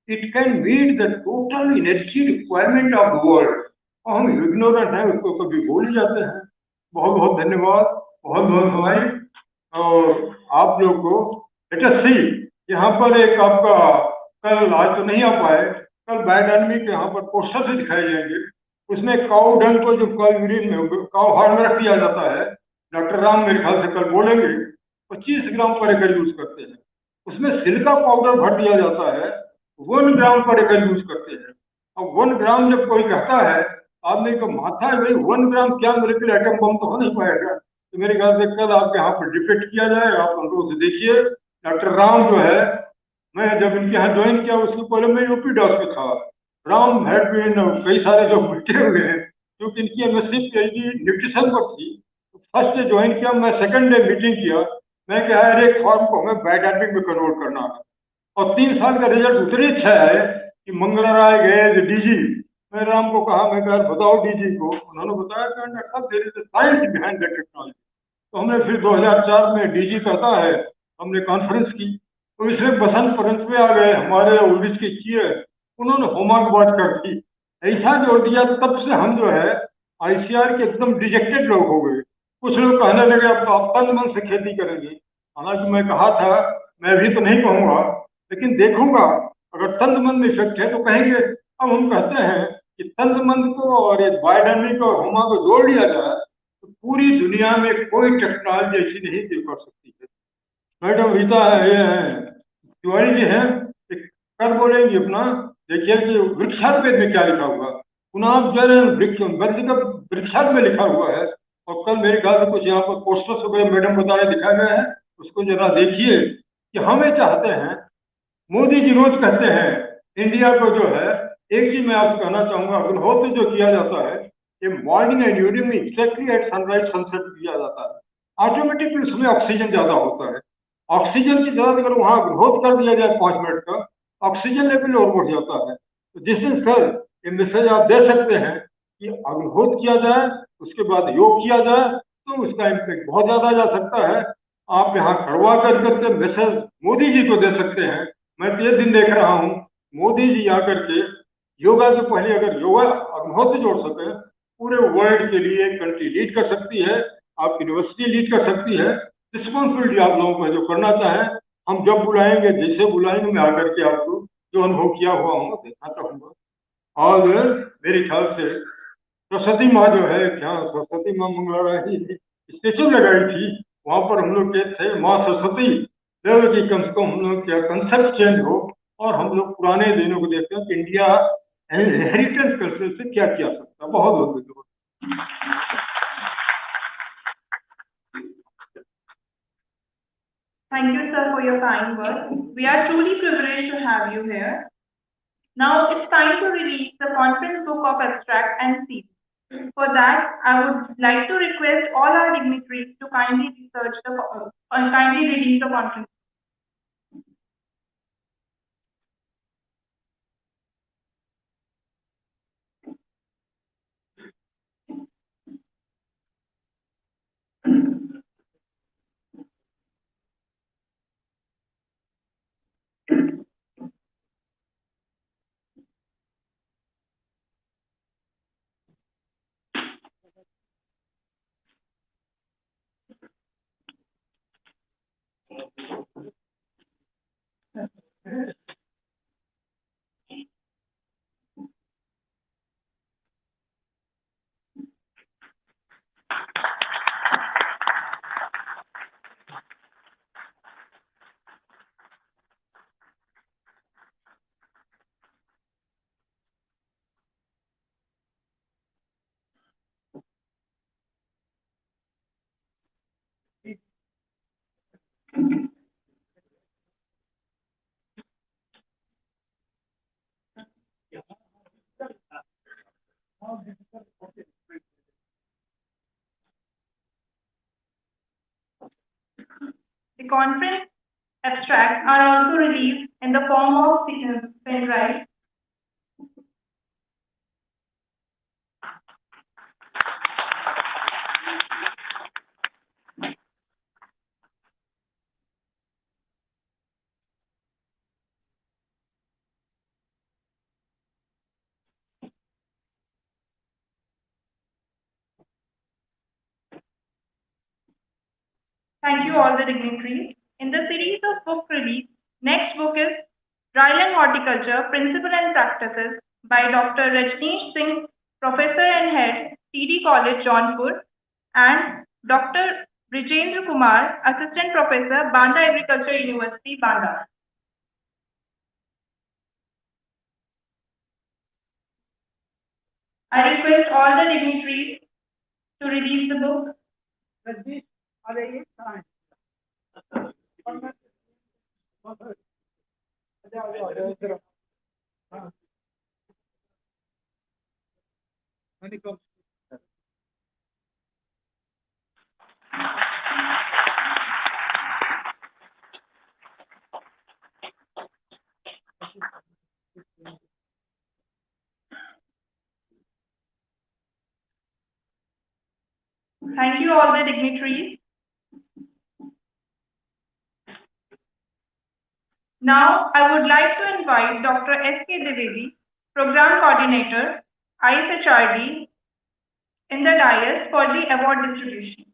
it can meet the total energy requirement of the world. और हम इग्नोरेंट हैं, उसको कभी भूल ही जाते हैं। बहुत बहुत धन्यवाद, बहुत बहुत बधाई। और आप लोग को लेट अस सी, यहाँ पर एक आपका कल, आज तो नहीं आ पाए, कल बायोडायनेमिक यहाँ पर पोस्टर से दिखाए जाएंगे। उसमें काऊ डंग को जो काऊ हार्ड में रख दिया जाता है, डॉक्टर राम मेरे ख्याल से कल बोलेंगे, 25 ग्राम पर एकड़ यूज करते हैं। उसमें सिलिका पाउडर भर दिया जाता है, 1 ग्राम पर एकड़ यूज करते हैं। अब 1 ग्राम जब कोई कहता है, आपने को माथा है भाई 1 ग्राम क्या मेरे के लिए आइटम बम तो हो नहीं पाएगा। तो मेरे ख्याल से कल आपके यहाँ पर डिबेट किया जाए, आप अनुरोध से देखिए। डॉक्टर राम जो है, मैं जब इनके यहाँ ज्वाइन किया उसके पहले मैं यूपी डॉस में था। राम हैड बीन, कई सारे लोग बैठे हुए हैं, क्योंकि इनकी एमएससी पीएचडी न्यूट्रिशन पर थी। फर्स्ट डे ज्वाइन किया मैं, सेकंड डे मीटिंग किया, मैं कहा हर एक फॉर्म को हमें बायोडायनेमिक में कन्वर्ट करना है। और 3 साल का रिजल्ट उतनी अच्छा है कि मंगला राय गए डीजी, मैं राम को कहा, मैं कहा बताओ डीजी को, उन्होंने बताया साइंस बिहाइंड द टेक्नोलॉजी। तो हमने फिर 2004 में डीजी कहता है, हमने कॉन्फ्रेंस की, तो इसलिए बसंत पंचमी आ गए, हमारे उड़ीस के किए, उन्होंने होमवर्क बात कर दी ऐसा जोड़ दिया, तब से हम जो है ICR के एकदम डिजेक्टेड लोग हो गए। कुछ लोग कहने लगे अब तो आप तन मन से खेती करेंगे। हालांकि मैं कहा था, मैं भी तो नहीं कहूँगा, लेकिन देखूंगा अगर तन मन में इफेक्ट है तो कहेंगे। अब हम कहते हैं कि तन मन को और ये बायोडायनामिक और होमा को जोड़ लिया जाए तो पूरी दुनिया में कोई टेक्नोलॉजी ऐसी नहीं जो कर सकती है। मैडम रीता है, ये है तिवारी जी हैं, एक कर बोलेंगे अपना। देखिए कि वृक्षार्वेद में क्या लिखा हुआ, पुनाव जल वृक्ष वृक्षार्थ में लिखा हुआ है। और कल मेरे ख्याल से कुछ यहाँ पर पोस्टर्स वगैरह मैडम बता रहे दिखा गया है, उसको जरा देखिए कि हमें चाहते हैं। मोदी जी रोज कहते हैं इंडिया को जो है, एक चीज मैं आपको कहना चाहूंगा, अग्निहोत्र जो किया जाता है ये मॉर्निंग एंड इवनिंग में एक्जैक्टली एट सनराइज सनसेट किया जाता है। ऑटोमेटिकली उसमें ऑक्सीजन ज्यादा होता है। ऑक्सीजन की जरूरत अगर वहां अग्निहोत्र कर दिया जाए 5 मिनट का, ऑक्सीजन लेवल और बढ़ जाता है। तो जिस दिन सर ये मैसेज आप दे सकते हैं कि अग्निहोत्र किया जाए, उसके बाद योग किया जाए, तो उसका इम्पैक्ट बहुत ज्यादा जा सकता है। आप यहाँ खड़वा कर करके मैसेज मोदी जी को दे सकते हैं। मैं तो ये दिन देख रहा हूँ मोदी जी आकर के योगा से पहले अगर योगा अग्निहोत्र जोड़ सके, पूरे वर्ल्ड के लिए कंट्री लीड कर सकती है, आप यूनिवर्सिटी लीड कर सकती है। रिस्पॉन्सिबिलिटी आप लोगों को जो करना चाहें, हम जब बुलाएंगे, जैसे बुलाएंगे, मैं आकर के आपको जो अनुभव किया हुआ हूँ देखना चाहूंगा। और मेरे ख्याल से सरस्वती माँ जो है, क्या सरस्वती माँ मंगला रही स्टेचू लगाई थी, वहां पर हम लोग के थे माँ सरस्वती लेवल की, कम से कम हम लोग क्या कंसेप्ट चेंज हो और हम लोग पुराने दिनों को देखते हैं कि इंडिया हेरिटेज कल्चर से क्या किया सकता है। बहुत बहुत धन्यवाद। Thank you, sir, for your kind words. We are truly privileged to have you here. Now it's time to release the conference book of abstract and themes. For that, I would like to request all our dignitaries to kindly release the conference. The conference abstracts are also released in the form of pen drive. Thank you all the dignitaries. In the series of book release, next book is Dryland Horticulture, Principle and Practices by Dr. Rajneesh Singh, Professor and Head, TD College, Jaunpur, and Dr. Brijendra Kumar, Assistant Professor, Banda Agriculture University, Banda. I request all the dignitaries to release the book. Thank you all the dignitaries. Now, I would like to invite Dr. S.K. Dwivedi, Program Coordinator, ISHRD in the dais for the award distribution.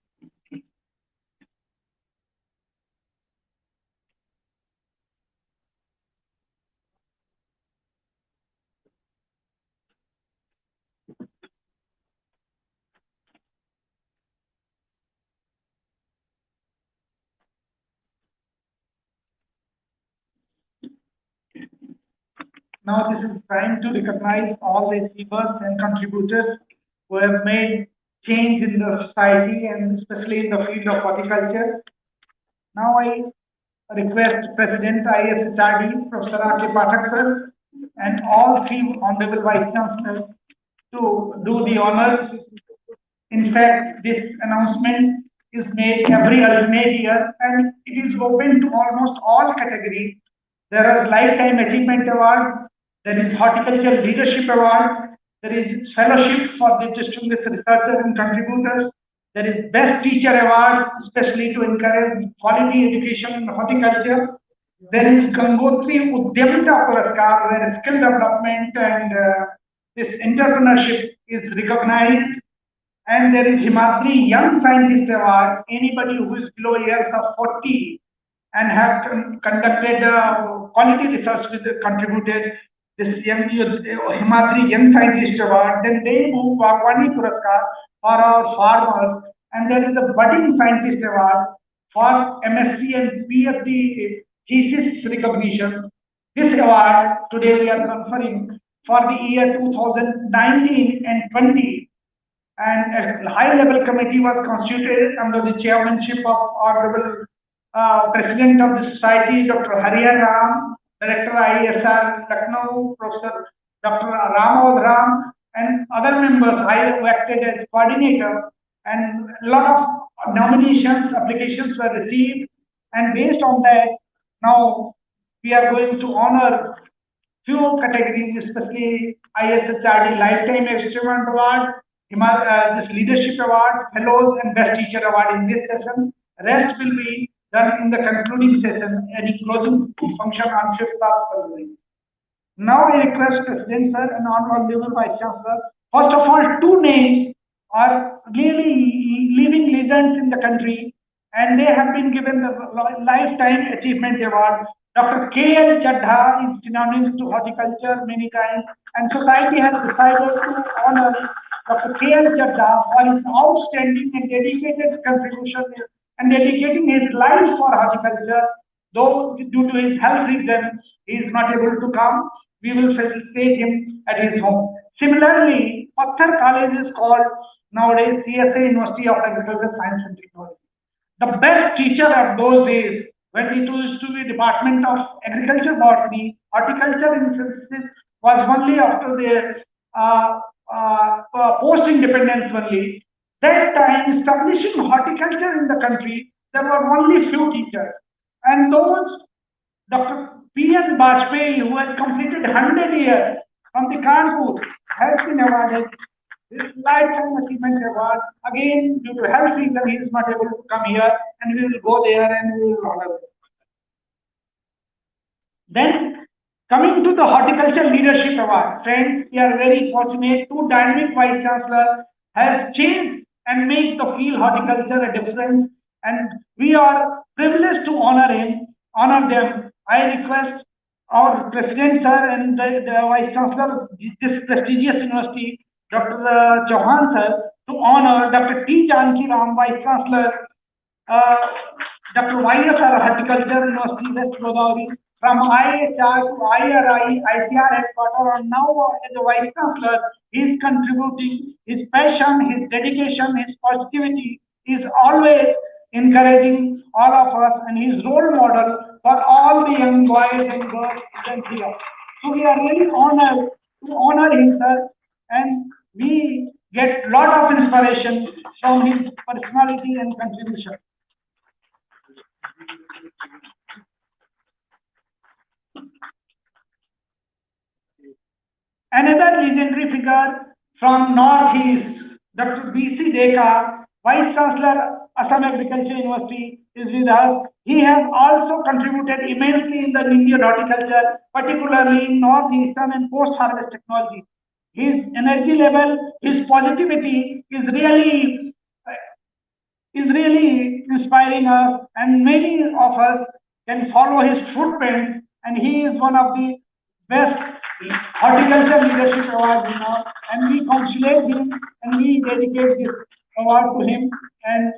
Now this is trying to recognize all the achievers and contributors who have made change in the society and especially in the field of horticulture. Now I request President ISHRD, Professor R.K. Pathak sir, and all three Honorable Vice Chancellors to do the honors. In fact, this announcement is made every alternate year and it is open to almost all categories. There are Lifetime Achievement Award, there is Horticultural Leadership Award, there is Fellowship for the distinguished researchers and contributors, there is Best Teacher Award, especially to encourage quality education in horticulture. There is Gangotri Udyamita Puraskar, where skill development and this entrepreneurship is recognized. And there is Himadri Young Scientist Award, anybody who is below years of 40 and have conducted quality research with contributed this Himadri Young Scientist Award. Then they move Bagwani Puraskar for our farmers, and there is a Budding Scientist Award for MSc and PhD thesis recognition. This award today we are conferring for the year 2019 and 20. And a high-level committee was constituted under the chairmanship of Honorable President of the Society, Dr. Harihan Ram, Director ISR Lucknow, Professor Dr. Ramod Ram, and other members. I acted as coordinator, and a lot of nominations, applications were received, and based on that, now we are going to honor few categories, especially ISHRD Lifetime Achievement Award, this Leadership Award, Fellows, and Best Teacher Award in this session. Rest will be done in the concluding session, any closing function on 5th of February. Now I request President Sir and Honorable Vice Chancellor. First of all, two names are really living legends in the country, and they have been given the Lifetime Achievement Award. Dr. K.L. Chadha is synonymous to horticulture many times, and society has decided to honor Dr. K.L. Chadha for his outstanding and dedicated contribution and dedicating his life for horticulture. Though due to his health reasons he is not able to come, we will facilitate him at his home. Similarly, Patthar College is called nowadays CSA University of Agriculture, Science and Technology. The best teacher of those days, when it used to be Department of Agriculture, Botany, Horticulture and Synthesis, was only after the post-independence only. That time, establishing horticulture in the country, there were only few teachers. And those, Dr. P.N. Bajpayee, who has completed 100 years from the Kanpur, has been awarded this Lifetime Achievement Award. Again, due to health reason, he is not able to come here, and we will go there and we will honor him. Then, coming to the Horticulture Leadership Award, friends, we are very fortunate. Two dynamic Vice Chancellors have changed and made the field horticulture a difference, and we are privileged to honor them. I request our President Sir and the Vice Chancellor of this prestigious university, Dr. Chauhan Sir, to honor Dr. T. Janki Ram, Vice Chancellor, Dr. Y.S.R. Horticulture University, West Godavari, from IHR to IRI, ICR headquarters, and now as a Vice Chancellor, he is contributing his passion, his dedication, his positivity. He is always encouraging all of us, and he is role model for all the young boys and girls here. So we are really honored to honor him, sir, and we get a lot of inspiration from his personality and contribution. Another legendary figure from Northeast, Dr. B.C. Dekar, Vice Chancellor, Assam Agriculture University, is with us. He has also contributed immensely in the Indian horticulture, particularly in northeastern and post-harvest technology. his energy level, his positivity is really inspiring us, and many of us can follow his footprints, and he is one of the best horticulture leadership awards now, and we congratulate him and we dedicate this award to him. And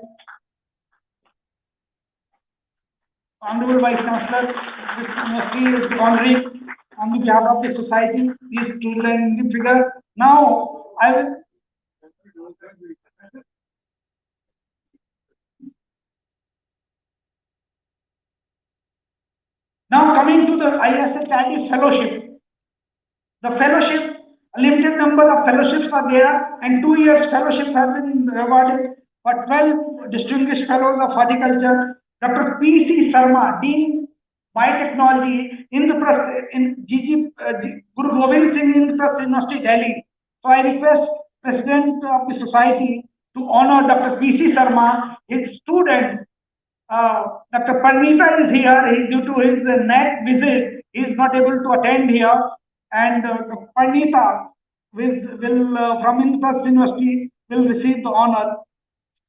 Honorable Vice Chancellor, this university is honoring on the behalf of the society these children in the figure. Now I will Now coming to the ISHRD fellowship. The fellowship, a limited number of fellowships are there, and 2 years fellowships have been awarded for 12 distinguished fellows of horticulture. Dr. P.C. Sharma, Dean Biotechnology in Guru Gobind Singh Indraprasth University, Delhi. So I request President of the society to honor Dr. P.C. Sharma, his student. Dr. Pantnagar is here. Due to his next visit, he is not able to attend here. And Dr. Pantnagar will from Indraprasth University will receive the honor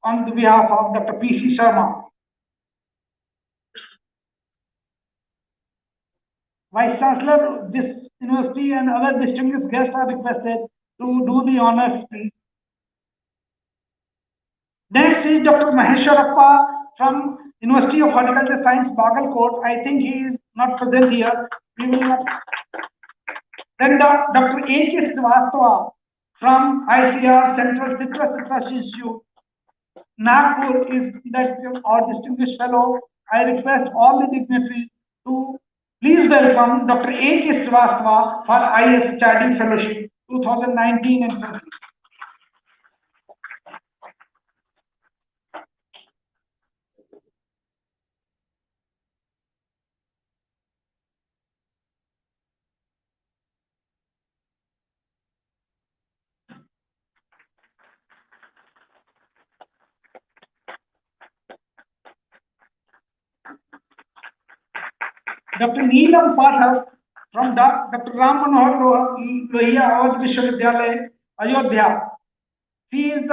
on the behalf of Dr. P.C. Sharma. Vice Chancellor, this university and other distinguished guests are requested to do the honors, please. Next is Dr. Maheshwarappa from University of Horticulture Science, Bagalkot. I think he is not present here. We will not. Then Dr. A.K. Srivastava from ICR Central Citrus Research Institute, Nagpur is that our distinguished fellow. I request all the dignitaries to please welcome Dr. A.K. Srivastava for ISHRD Fellowship 2019 and 20. Dr. Neelam Pathak from Dr. Ram Manohar Lohia Awadh Vishwavidyalaya, Ayodhya. She is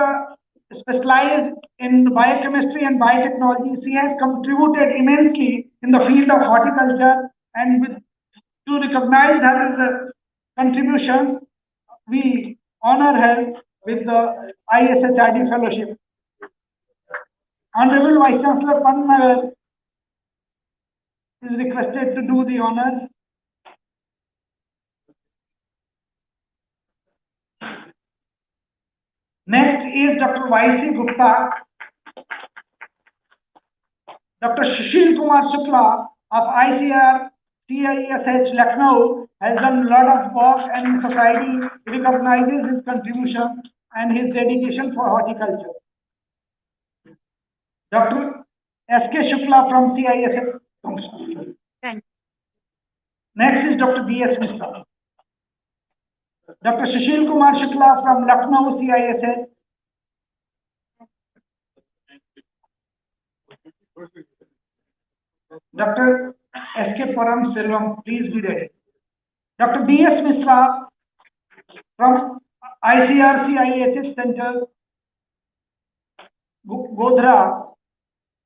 specialized in biochemistry and biotechnology. She has contributed immensely in the field of horticulture, and to recognize her contributions, we honor her with the ISHRD Fellowship. Honorable Vice Chancellor Pantnagar is requested to do the honors. Next is Dr. Y.C. Gupta. Dr. Sushil Kumar Shukla of ICR CISH Lucknow has done a lot of work, and society recognizes his contribution and his dedication for horticulture. Dr. S.K. Shukla from CISH. Next is Dr. B.S. Mishra. Dr. Sushil Kumar Shukla from Lucknow CISH. Dr. S.K. Param Selvam, please be ready. Dr. B.S. Mishra from ICR CISH Center, Godhra,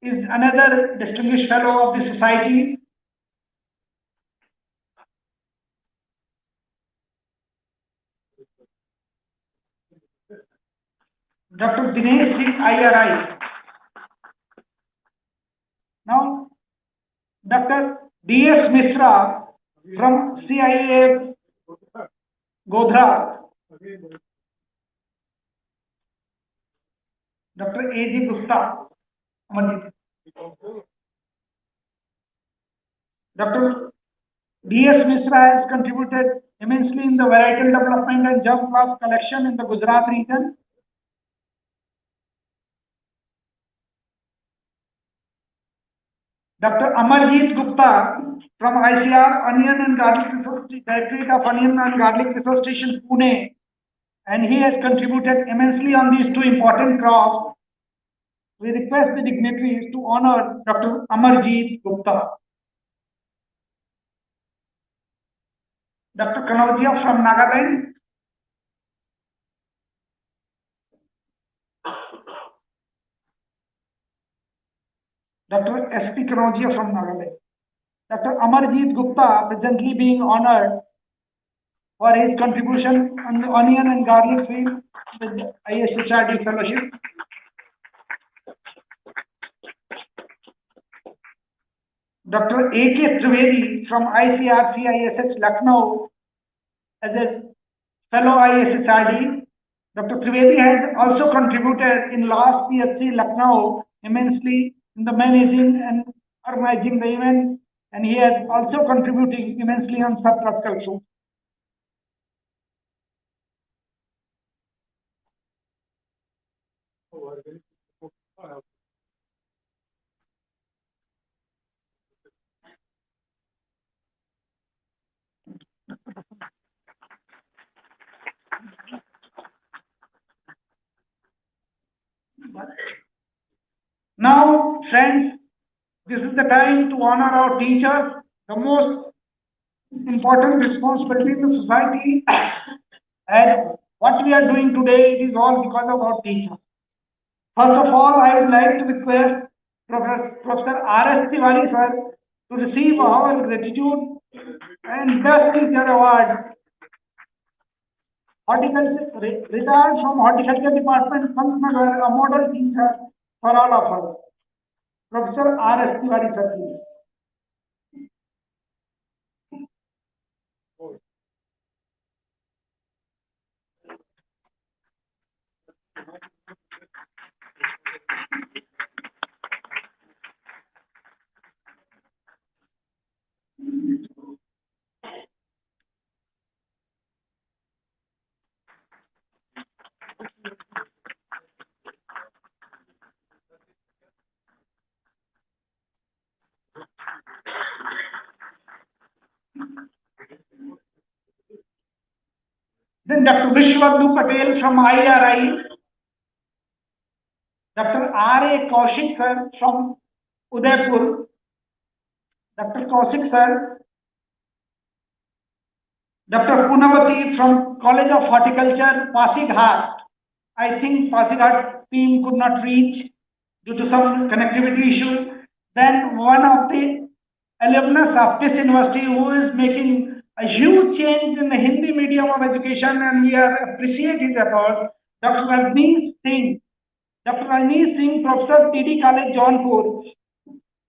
is another distinguished fellow of the society. Dr. Dinesh Singh IRI. Now, Dr. D.S. Mishra from CIA Godhra. Dr. A.G. Gupta. Dr. D.S. Mishra has contributed immensely in the varietal development and germ plots collection in the Gujarat region. Dr. Amarjeet Gupta from ICR Onion and Garlic Research, Directorate of Onion and Garlic Research Station, Pune, and he has contributed immensely on these two important crops. We request the dignitaries to honor Dr. Amarjeet Gupta. Dr. Kanaudia from Nagaland. Dr. S.P. Kanojia from Nagaland. Dr. Amarjeet Gupta, presently being honored for his contribution on the onion and garlic field with the ISHRD fellowship. Dr. A.K. Trivedi from ICRC ISH Lucknow as a fellow ISHRD. Dr. Trivedi has also contributed in last PSC Lucknow immensely in the managing and organizing the event, and he has also contributing immensely on subtropical fruit. Now, friends, this is the time to honor our teachers, the most important responsibility in the society. And what we are doing today, it is all because of our teachers. First of all, I would like to request Professor R.S. Tiwari sir to receive our gratitude and Best Teacher Award. Horticulture, retired from Horticulture Department, Pantnagar, a model teacher for all of us. Professor R.S. Tiwari sir, please. Then Dr. Vishwabdu Patel from IRI, Dr. R.A. Kaushik sir from Udaipur, Dr. Kaushik sir, Dr. Punavati from College of Horticulture, Pasighat. I think Pasighat team could not reach due to some connectivity issues. Then one of the alumnus of this university who is making a huge change in the Hindi medium of education, and we appreciate his efforts, Dr. Rajneesh Singh. Dr. Rajneesh Singh, Professor TD College, Jaunpur,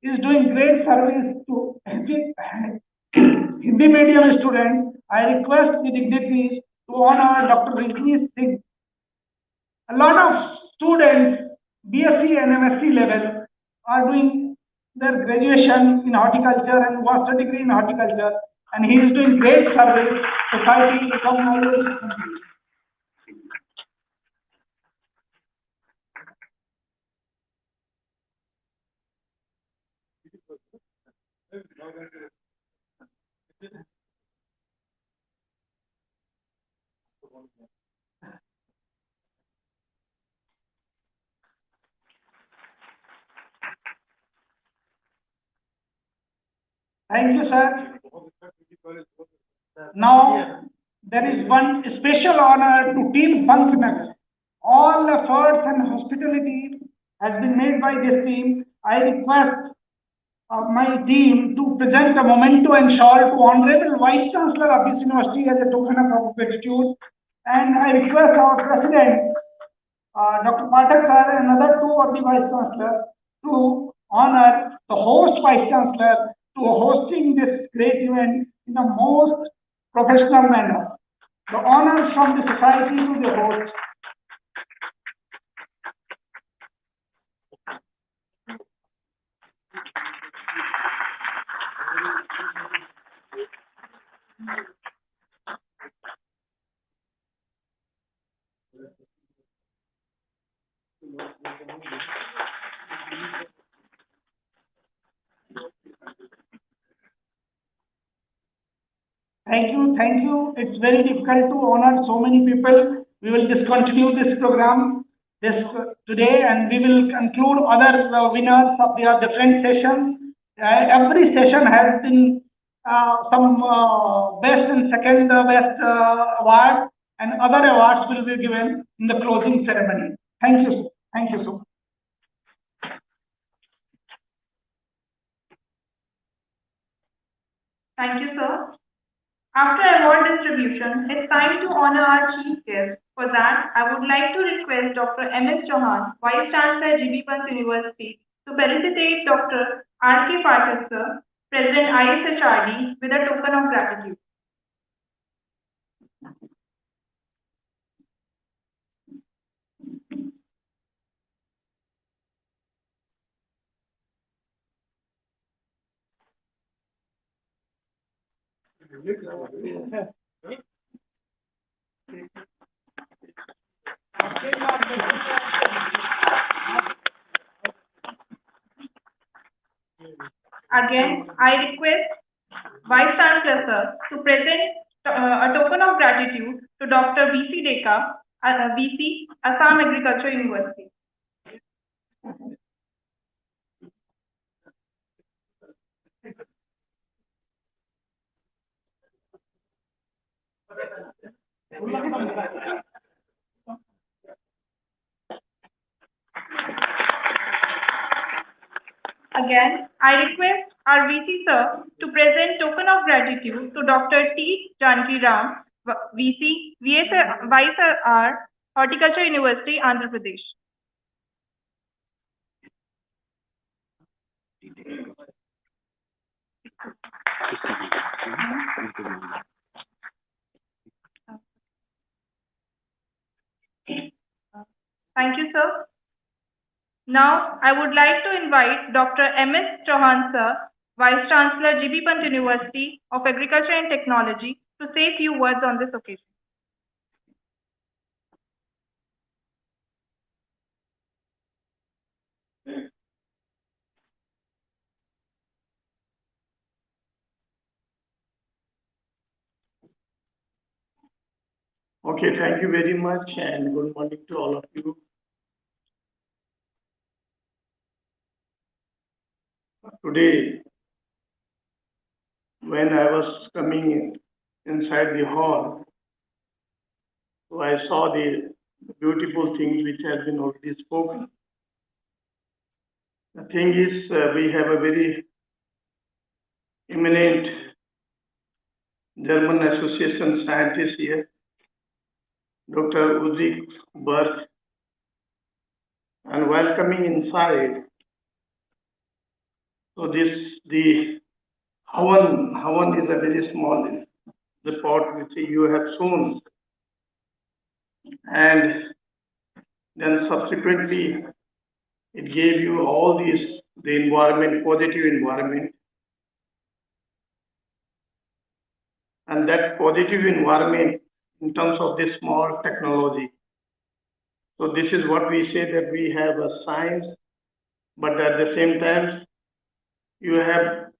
is doing great service to Hindi medium students. I request the dignitaries to honor Dr. Rajneesh Singh. A lot of students, BSc and MSc level, are doing their graduation in horticulture and master degree in horticulture, and he is doing great service to society from all over the country. Thank you, sir. Now, there is one special honor to Team Pantnagar. All efforts and hospitality has been made by this team. I request my team to present a memento and shawl to Honorable Vice Chancellor of this university as a token of our gratitude. And I request our President, Dr. Pathak sir, and another two of the Vice Chancellor to honor the host Vice Chancellor to hosting this great event in the most professional manner. The honors from the society to the host. Thank you. It's very difficult to honor so many people. We will discontinue this program today, and we will conclude other winners of their different sessions. Every session has been some best and second best award, and other awards will be given in the closing ceremony. Thank you. Thank you so much. Thank you, sir. After award distribution, it's time to honor our chief guest. For that, I would like to request Dr. M.S. Chauhan, Vice Chancellor GB Pant University, to felicitate Dr. R.K. Patil, sir, President ISHRD, with a token of gratitude. Again, I request Vice Chancellor sir to present a token of gratitude to Dr. V.C. Deka, VC, Assam Agriculture University. Again, I request our VC sir to present token of gratitude to Dr. T. Janki Ram, VC, Vice R, Horticulture University, Andhra Pradesh. Thank you, sir. Now, I would like to invite Dr. M.S. Chauhan, sir, Vice Chancellor, GB Pant University of Agriculture and Technology, to say a few words on this occasion. Okay, thank you very much and good morning to all of you. Today, when I was coming inside the hall, so I saw the beautiful things which have been already spoken. The thing is, we have a very eminent German Association scientist here, Dr. Ulrich Berg, and while coming inside, so the Havan is a very small report which you have shown, and then subsequently it gave you all these, the environment, positive environment, and that positive environment in terms of this small technology. So this is what we say, that we have a science, but at the same time, you have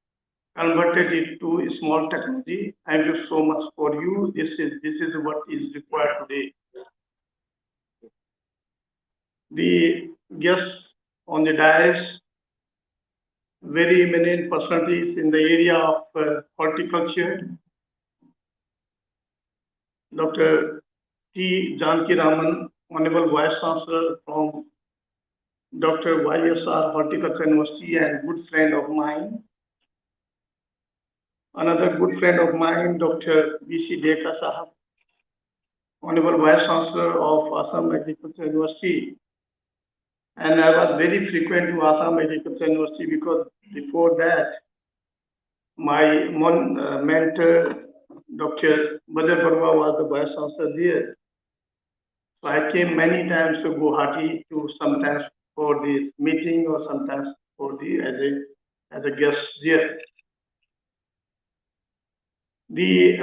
converted it to a small technology. Thank you so much for you. This is what is required today. The guests on the dais, very eminent personalities in the area of horticulture. Dr. T. Janki Raman, Honorable Vice Chancellor from Dr. YSR Horticulture University and good friend of mine. Another good friend of mine, Dr. V.C. Deka Sahab, Honorable Vice Chancellor of Assam Agriculture University. And I was very frequent to Assam Agriculture University because before that, my mentor, Dr. Badar Barwa, was the Vice Chancellor there. So I came many times to Guwahati, to sometimes for the meeting or sometimes for the as a guest there. The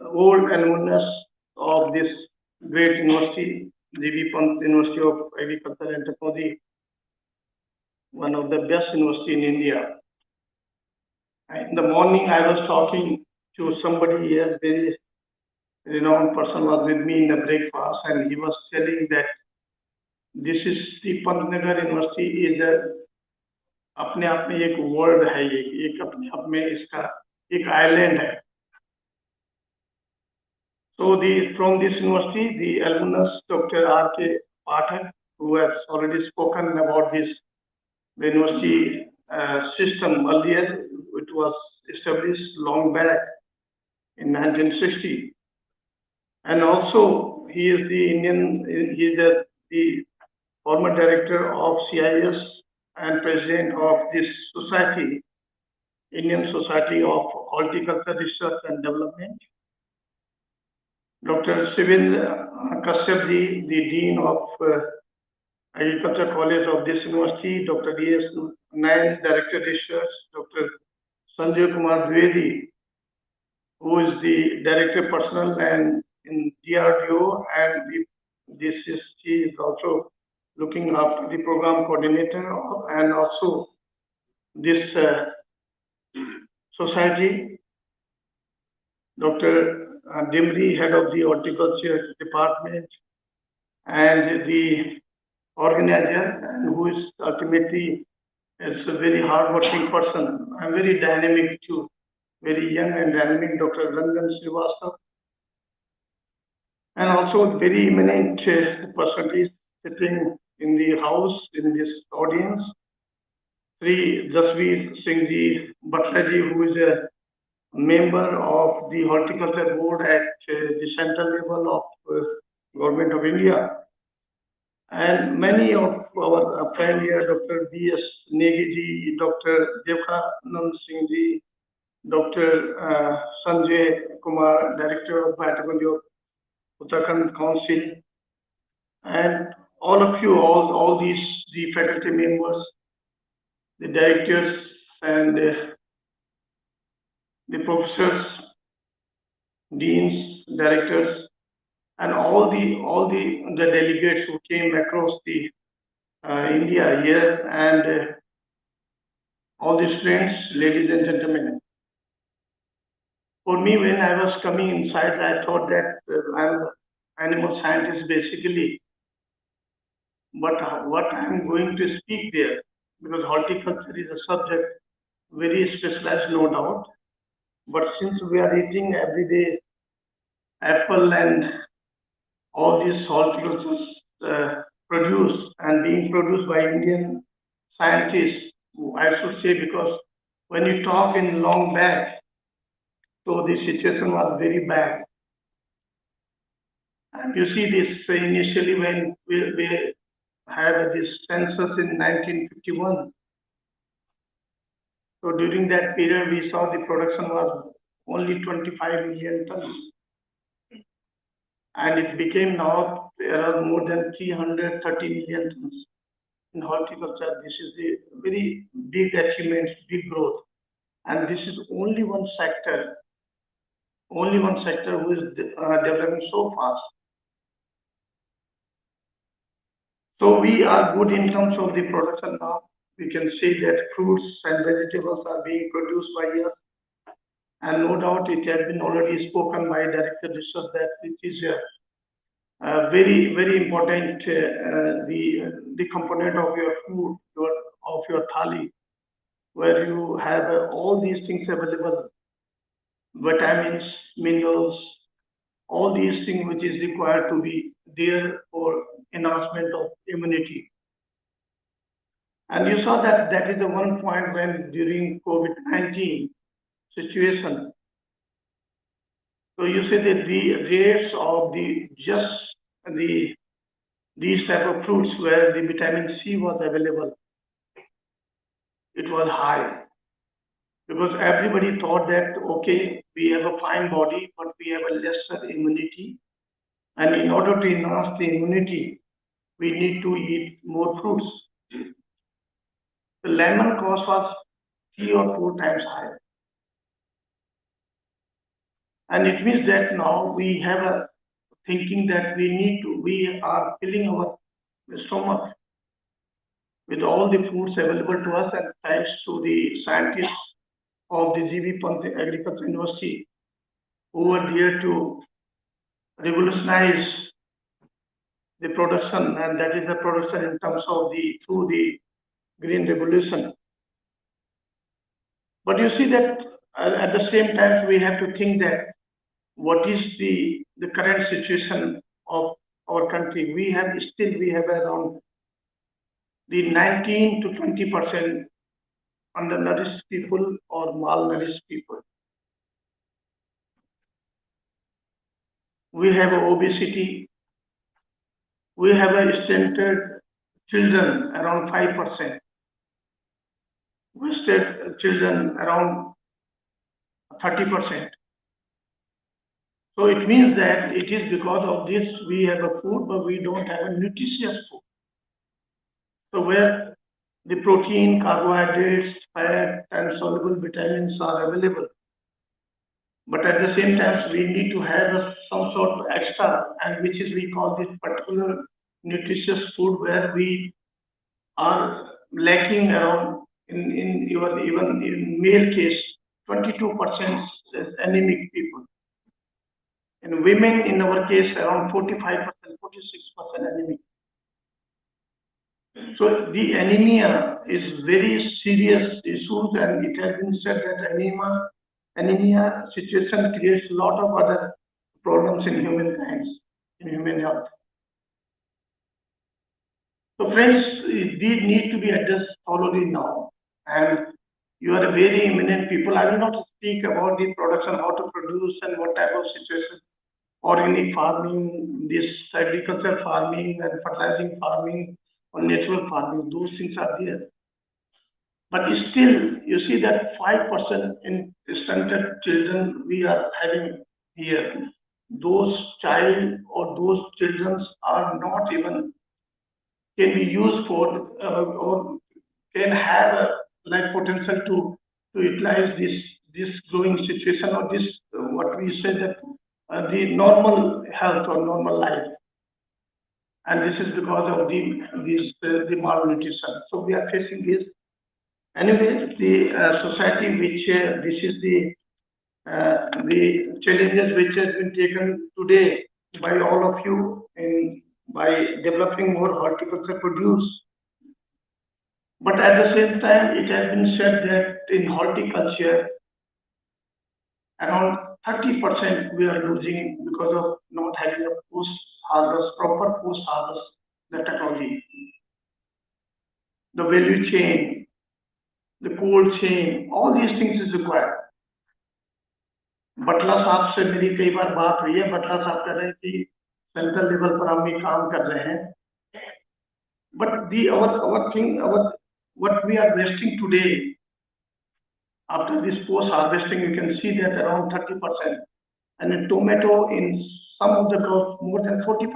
old alumnus of this great university, GB Pant University of Agriculture and Technology, one of the best university in India. In the morning, I was talking to somebody here, very renowned person was with me in the breakfast, and he was telling that this is the Pantnagar University is a अपने आप में एक world है, ये एक अपने आप में इसका एक आइलैंड है. So from this university, the alumnus, Dr. R.K. Pathak, who has already spoken about this, the university system earlier, it was established long back in 1960. And also, he is the former director of CIS and president of this society, Indian Society of Horticulture Research and Development. Dr. Sivil Kashyap ji, the dean of Agriculture College of this university, Dr. D.S. Nayan, director research, Dr. Sanjay Kumar Dwivedi, who is the director personnel and in DRDO, and he is also looking after the program coordinator and also this society. Dr. Dimri, head of the horticulture department, and the organizer, and who is ultimately is a very hardworking person and very dynamic too, very young and dynamic, Dr. Rangan Srivastava, and also very eminent personalities sitting in the house in this audience, Sri Jasveer Singh ji Bhattaji, who is a member of the Horticulture Board at the central level of Government of India, and many of our friends here, Dr. B.S. Negi ji, Dr. Devkanand Singh ji, Dr. Sanjay Kumar, Director of Biotechnology of Uttarakhand Council, and all of you, all these the faculty members, the directors, and the professors, deans, directors, and all the delegates who came across the India here, and all these friends, ladies and gentlemen. For me, when I was coming inside, I thought that I'm an animal scientist basically, but what I'm going to speak there, because horticulture is a subject very specialized, no doubt. But since we are eating every day apple and all these horticultures produced and being produced by Indian scientists, I should say, because when you talk in long back, so the situation was very bad. And you see this initially when we had this census in 1951. So during that period, we saw the production was only 25 million tons. And it became now there are more than 330 million tons in horticulture. This is a very big achievement, big growth. And this is only one sector who is developing so fast. So we are good in terms of the production now. We can say that fruits and vegetables are being produced by us. And no doubt it has been already spoken by Director Research that it is a very, very important the component of your food, of your thali, where you have all these things available, vitamins, minerals, all these things which is required to be there for enhancement of immunity. And you saw that that is the one point when during COVID-19 situation, so you say that the rates of these type of fruits where the vitamin C was available, it was high. Because everybody thought that, okay, we have a fine body, but we have a lesser immunity. And in order to enhance the immunity, we need to eat more fruits. The lemon cost was 3 or 4 times higher. And it means that now we have a thinking that we are filling our stomach with all the foods available to us, and thanks to the scientists of the G.V. Pant Agricultural University, who were there to revolutionize the production, and that is the production in terms of through the Green Revolution. But you see that at the same time we have to think that what is the the current situation of our country, we have around the 19 to 20% undernourished people or malnourished people. We have obesity. We have a stunted children around 5%. We stunted children around 30%. So it means that it is because of this we have a food, but we don't have a nutritious food. So where the protein, carbohydrates, fat, and soluble vitamins are available, but at the same time we need to have some sort of extra, and which is we call this particular nutritious food, where we are lacking around even in male case 22% anemic people. In women, in our case, around 45%, 46% anemic. So the anemia is very serious issue, and it has been said that anemia situation creates a lot of other problems in humankind, in human health. So friends, these need to be addressed thoroughly now. And you are a very eminent people. I will not speak about the production, how to produce and what type of situation, organic farming, this agricultural farming and fertilizing farming or natural farming. Those things are there. But still, you see that 5% in stunted children we are having here. Those child or those children are not even can be used for or can have a like potential to utilize this growing situation or this what we say that the normal health or normal life, and this is because of the malnutrition. So we are facing this. Anyway, the society which this is the challenges which has been taken today by all of you by developing more horticulture produce. But at the same time, it has been said that in horticulture, around 30% we are losing because of not having a post-harvest, proper post-harvest technology. The value chain, the cold chain, all these things is required. बटला साहब से मेरी कई बार बात हुई है. बटला साहब कह रहे हैं कि सेंट्रल लेवल पर हम भी काम कर रहे हैं. But our thing, what we are wasting today, after this post harvesting, you can see that around 30%, and in tomato in some of the crops more than 40%.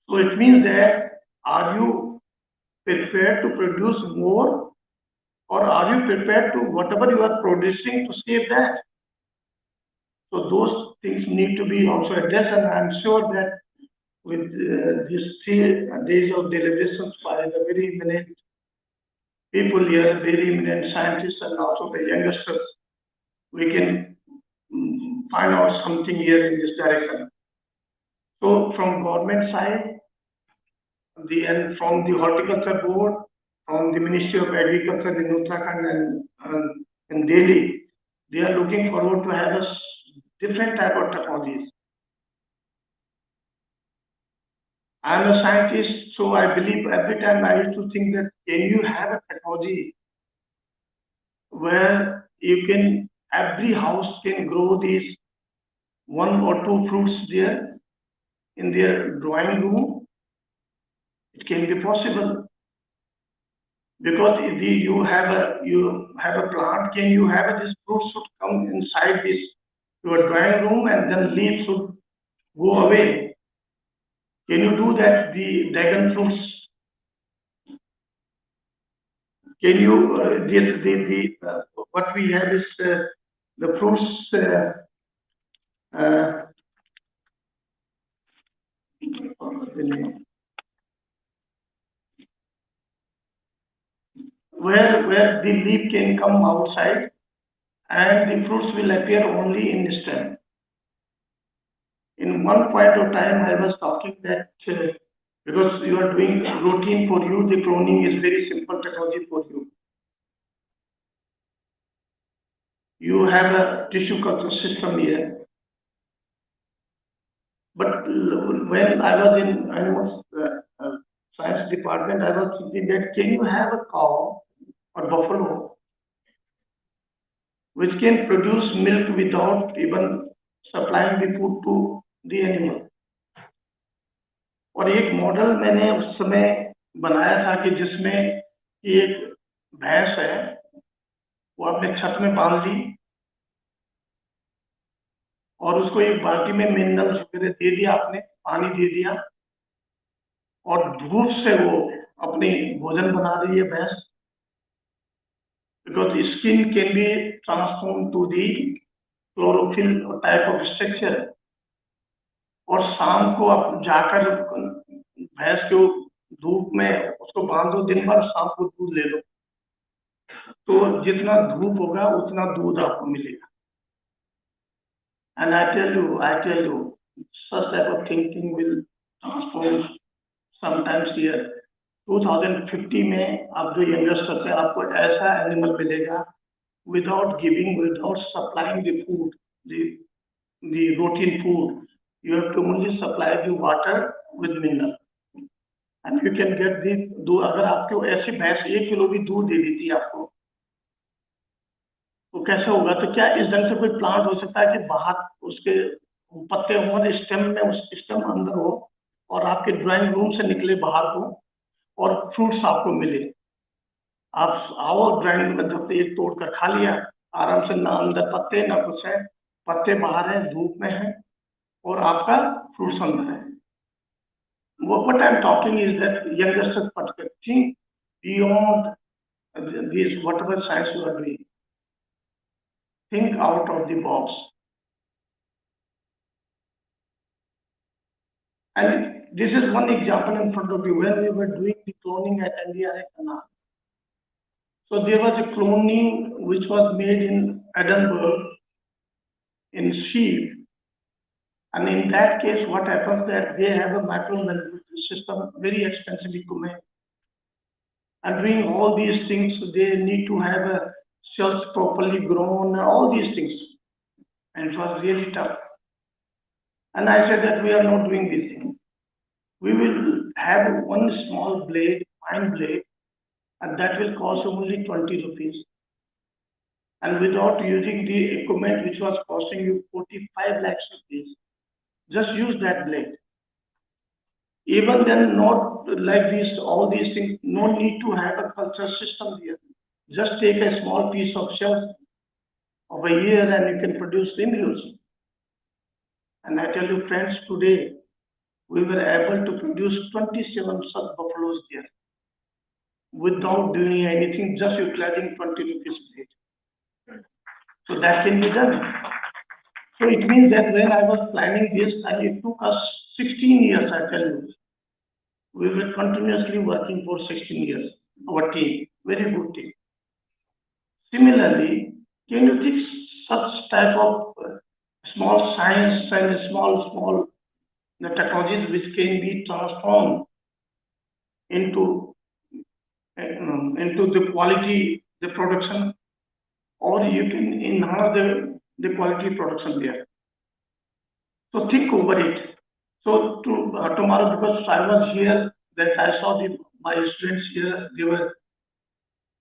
So it means that are you prepared to produce more, or are you prepared to whatever you are producing to save that? So those things need to be also addressed, and I am sure that with these 3 days of deliberations by the very eminent people here, very eminent scientists and also the youngsters, we can find out something here in this direction. So from government side, and from the Horticulture Board, from the Ministry of Agriculture in Uttarakhand and in Delhi, they are looking forward to have a different type of technologies. I am a scientist, so I believe every time I used to think that can you have a technology where you can, every house can grow these 1 or 2 fruits there in their drawing room? It can be possible. Because if you have a plant, can you have this fruit should come inside this your drawing room and then leaves should go away? Can you do that? The dragon fruits. Can you what we have is the fruits. Where the leaf can come outside and the fruits will appear only in the stem. In one point of time, I was talking that because you are doing routine for you, the cloning is very simple technology for you. You have a tissue culture system here. But when I was in animal science department, I was thinking that can you have a cow or buffalo which can produce milk without even supplying the food to the animal? और एक model मैंने उस समय बनाया था कि जिसमें एक भैंस है, वो अपने छत में बांध दी और उसको एक बाल्टी में मिनरल्स वगैरह दे दिया, आपने पानी दे दिया और धूप से वो अपनी भोजन बना रही है भैंस, because skin can be transform to the chlorophyll type of structure. और शाम को आप जाकर भैंस को धूप में उसको बांध दो दिन भर, शाम को दूध ले लो, तो जितना धूप होगा उतना दूध आपको मिलेगा। And I tell you, such type of thinking will transform sometimes here. 2050 में आप जो यंगस्टर है, आपको ऐसा एनिमल मिलेगा without supplying the food, the routine food. You have to only supply the water with mineral, and you can get the दूध। अगर आपको ऐसी भैंस 1 किलो भी दूध दे देती है आपको, तो कैसे होगा? तो क्या इस ढंग से कोई प्लांट हो सकता है कि बाहर उसके पत्ते हों और स्टेम में उस स्टेम अंदर हो और आपके ड्राइंग रूम से निकले बाहर हो और फ्रूट्स आपको मिले? आप आओ ड्राइंग रूम में, जब एक तोड़ कर खा लिया आराम से, ना अंदर पत्ते ना कुछ है, पत्ते बाहर है, धूप में है और आपका फ्रूट्स अंदर है। What I'm talking is that youngsters think beyond this, whatever science you are doing. Think out of the box. And this is one example in front of you when we were doing the cloning at NDRA Canal. So there was a cloning which was made in Edinburgh in sheep. And in that case, what happens that they have a micromanufacturing system, very expensive equipment. And doing all these things, they need to have a cells properly grown, all these things. And it was really tough. And I said that we are not doing this thing. We will have one small blade, fine blade, and that will cost only 20 rupees. And without using the equipment which was costing you 45 lakhs rupees, just use that blade. Even then, not like this, all these things, no need to have a culture system here. Just take a small piece of shell of a year and you can produce embryos. And I tell you friends, today we were able to produce 27 such buffaloes there without doing anything, just utilizing 20 rupees plate. So that can be done. So it means that when I was planning this, it took us 16 years, I tell you. We were continuously working for 16 years, our team, very good team. Similarly, can you think such type of small science and small technologies which can be transformed into the quality, the production, or you can enhance the quality production there. So think over it. So tomorrow, because I was here, that I saw my students here,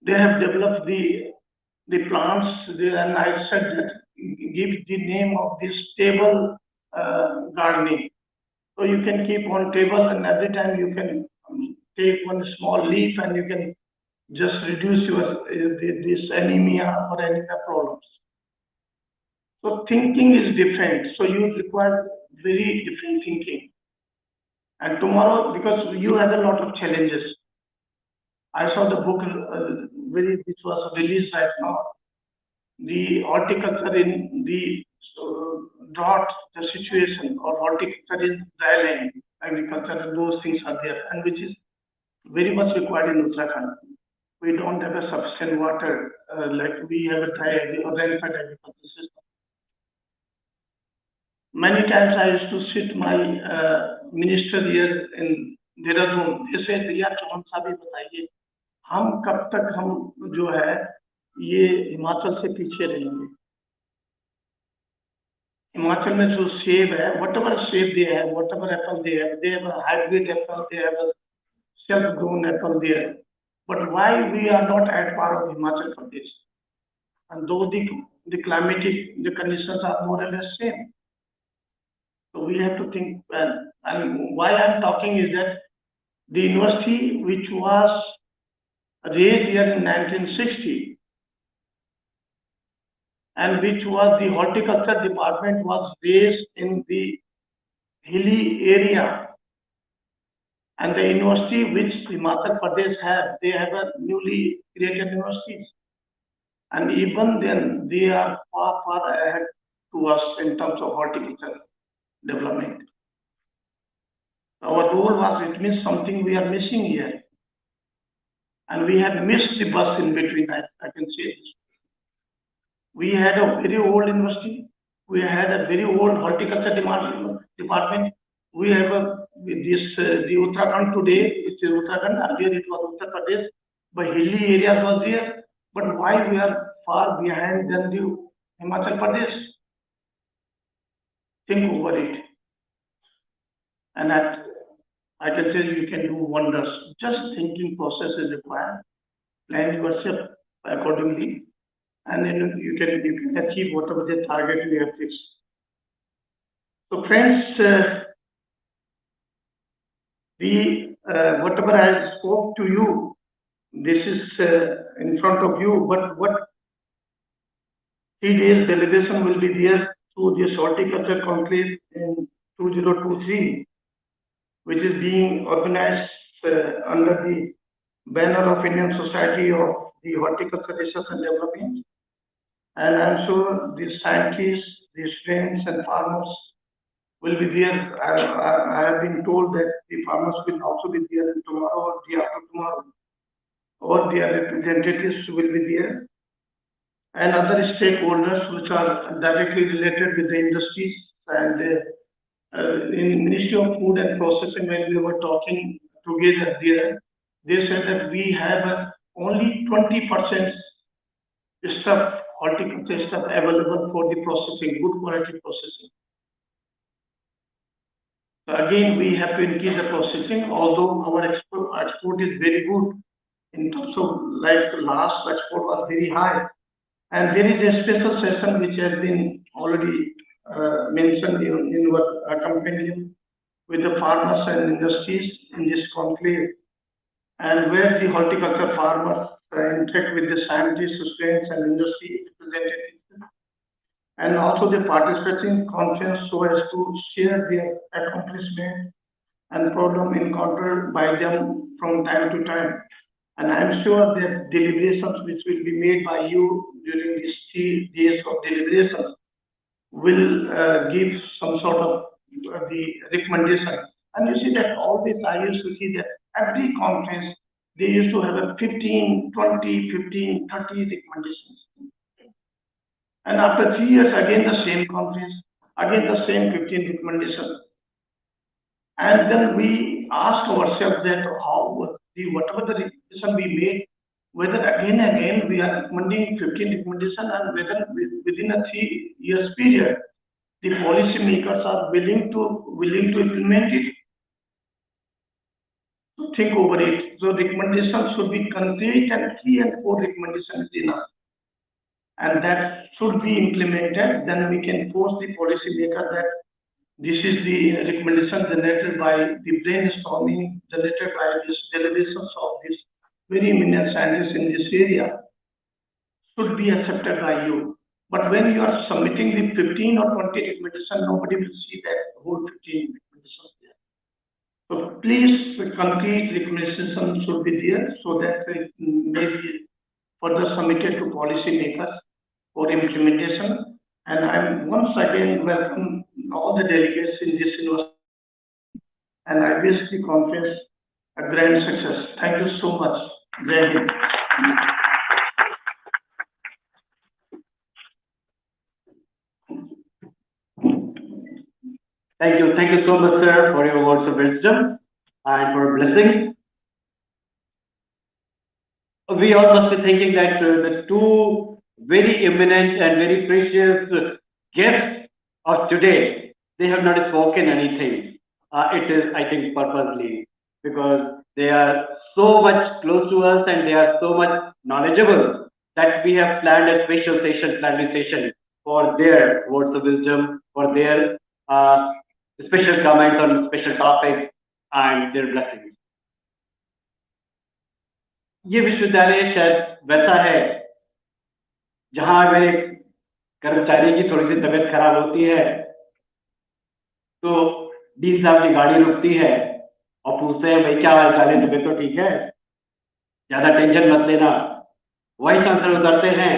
they have developed the plants there, and I said that give the name of this table gardening. So you can keep on table, and every time you can take one small leaf and you can just reduce your this anemia or anemia problems. So thinking is different. So you require very different thinking. And tomorrow, because you have a lot of challenges, I saw the book which was released right now. The horticulture in the drought, the situation, or horticulture in dry land, agriculture, those things are there, and which is very much required in Uttarakhand. We don't have a sufficient water, like we have a dry or rainfed agriculture system. Many times I used to sit my minister here in Dehradun. They said, "यार चौहान साहब ये बताइए, हम कब तक हम जो है ये हिमाचल से पीछे रहेंगे?" हिमाचल में जो सेब है, whatever सेब they have, whatever apple they have a hybrid apple, they have a self-grown apple there. But why we are not at par of Himachal Pradesh? And though the climatic, the conditions are more or less same. So we have to think well. And why I'm talking is that the university which was raised here in 1960 and which was the horticulture department was raised in the hilly area, and the university which Himachal Pradesh have, they have a newly created universities. And even then, they are far, far ahead to us in terms of horticulture development. Our role was, it means something we are missing here. And we have missed the bus in between, I can say this. We had a very old university. We had a very old horticulture department. We have the Uttarakhand today, it is Uttarakhand, earlier it was Uttar Pradesh, but hilly areas was there. But why we are far behind than the Himachal Pradesh? Think over it. And I can say you can do wonders. Just thinking process is required. Plan yourself accordingly, and then you can achieve whatever the target you have fixed. So friends, whatever I spoke to you, this is in front of you, but what 3 days delegation will be there to this Horticulture Conclave in 2023, which is being organized under the banner of Indian Society of the Horticulture Research and Development. And I'm sure the scientists, the students and farmers will be there. I have been told that the farmers will also be there tomorrow or the after tomorrow, or their representatives will be there, and other stakeholders which are directly related with the industries. And in Ministry of Food and Processing, when we were talking together there, they said that we have only 20% stuff, horticulture stuff available for the processing, good quality processing. So again, we have to increase the processing, although our export is very good in terms of, like last export was very high. And there is a special session which has been already mentioned in our companion with the farmers and industries in this conclave, and where the horticulture farmers interact with the scientists, students and industry representatives, and also they participate in conference so as to share their accomplishment and problem encountered by them from time to time. And I'm sure that deliberations which will be made by you during these 3 days of deliberations will give some sort of the recommendation. And you see that always I used to see that every conference they used to have a 15, 20, 15, 30 recommendations. And after 3 years, again the same conference, again the same 15 recommendations. And then we ask ourselves that how whatever the recommendation we made, whether again we are recommending 15 recommendations, and whether within a 3 years period the policy makers are willing to implement it. So think over it. So recommendations should be concrete, and 3 and 4 recommendations is enough. And that should be implemented. Then we can force the policy maker that this is the recommendation generated by the brainstorming, generated by this deliberations of this very eminent scientists in this area, should be accepted by you. But when you are submitting the 15 or 20 recommendations, nobody will see that whole 15 recommendations there. So please, the concrete recommendations should be there so that it may be further submitted to policy makers for implementation. And I once again welcome all the delegates in this university, and I wish the conference a grand success. Thank you so much. Very good. Thank you so much, sir, for your words of wisdom and for blessings. We all must be thinking that the two very eminent and very precious guests of today, they have not spoken anything. It is, I think, purposely, because they are so much close to us and they are so much knowledgeable that we have planned a special session, plenary session for their words of wisdom, for their special comments on special topics and their blessings. ये विश्वविद्यालय शायद वैसा है जहां मेरे कर्मचारी की थोड़ी सी तबीयत खराब होती है तो डीन साहब की गाड़ी रुकती है और पूछते हैं भाई क्या हाल चाल है, तबीयत तो ठीक है, ज्यादा टेंशन मत लेना। वाइस चांसलर उतरते हैं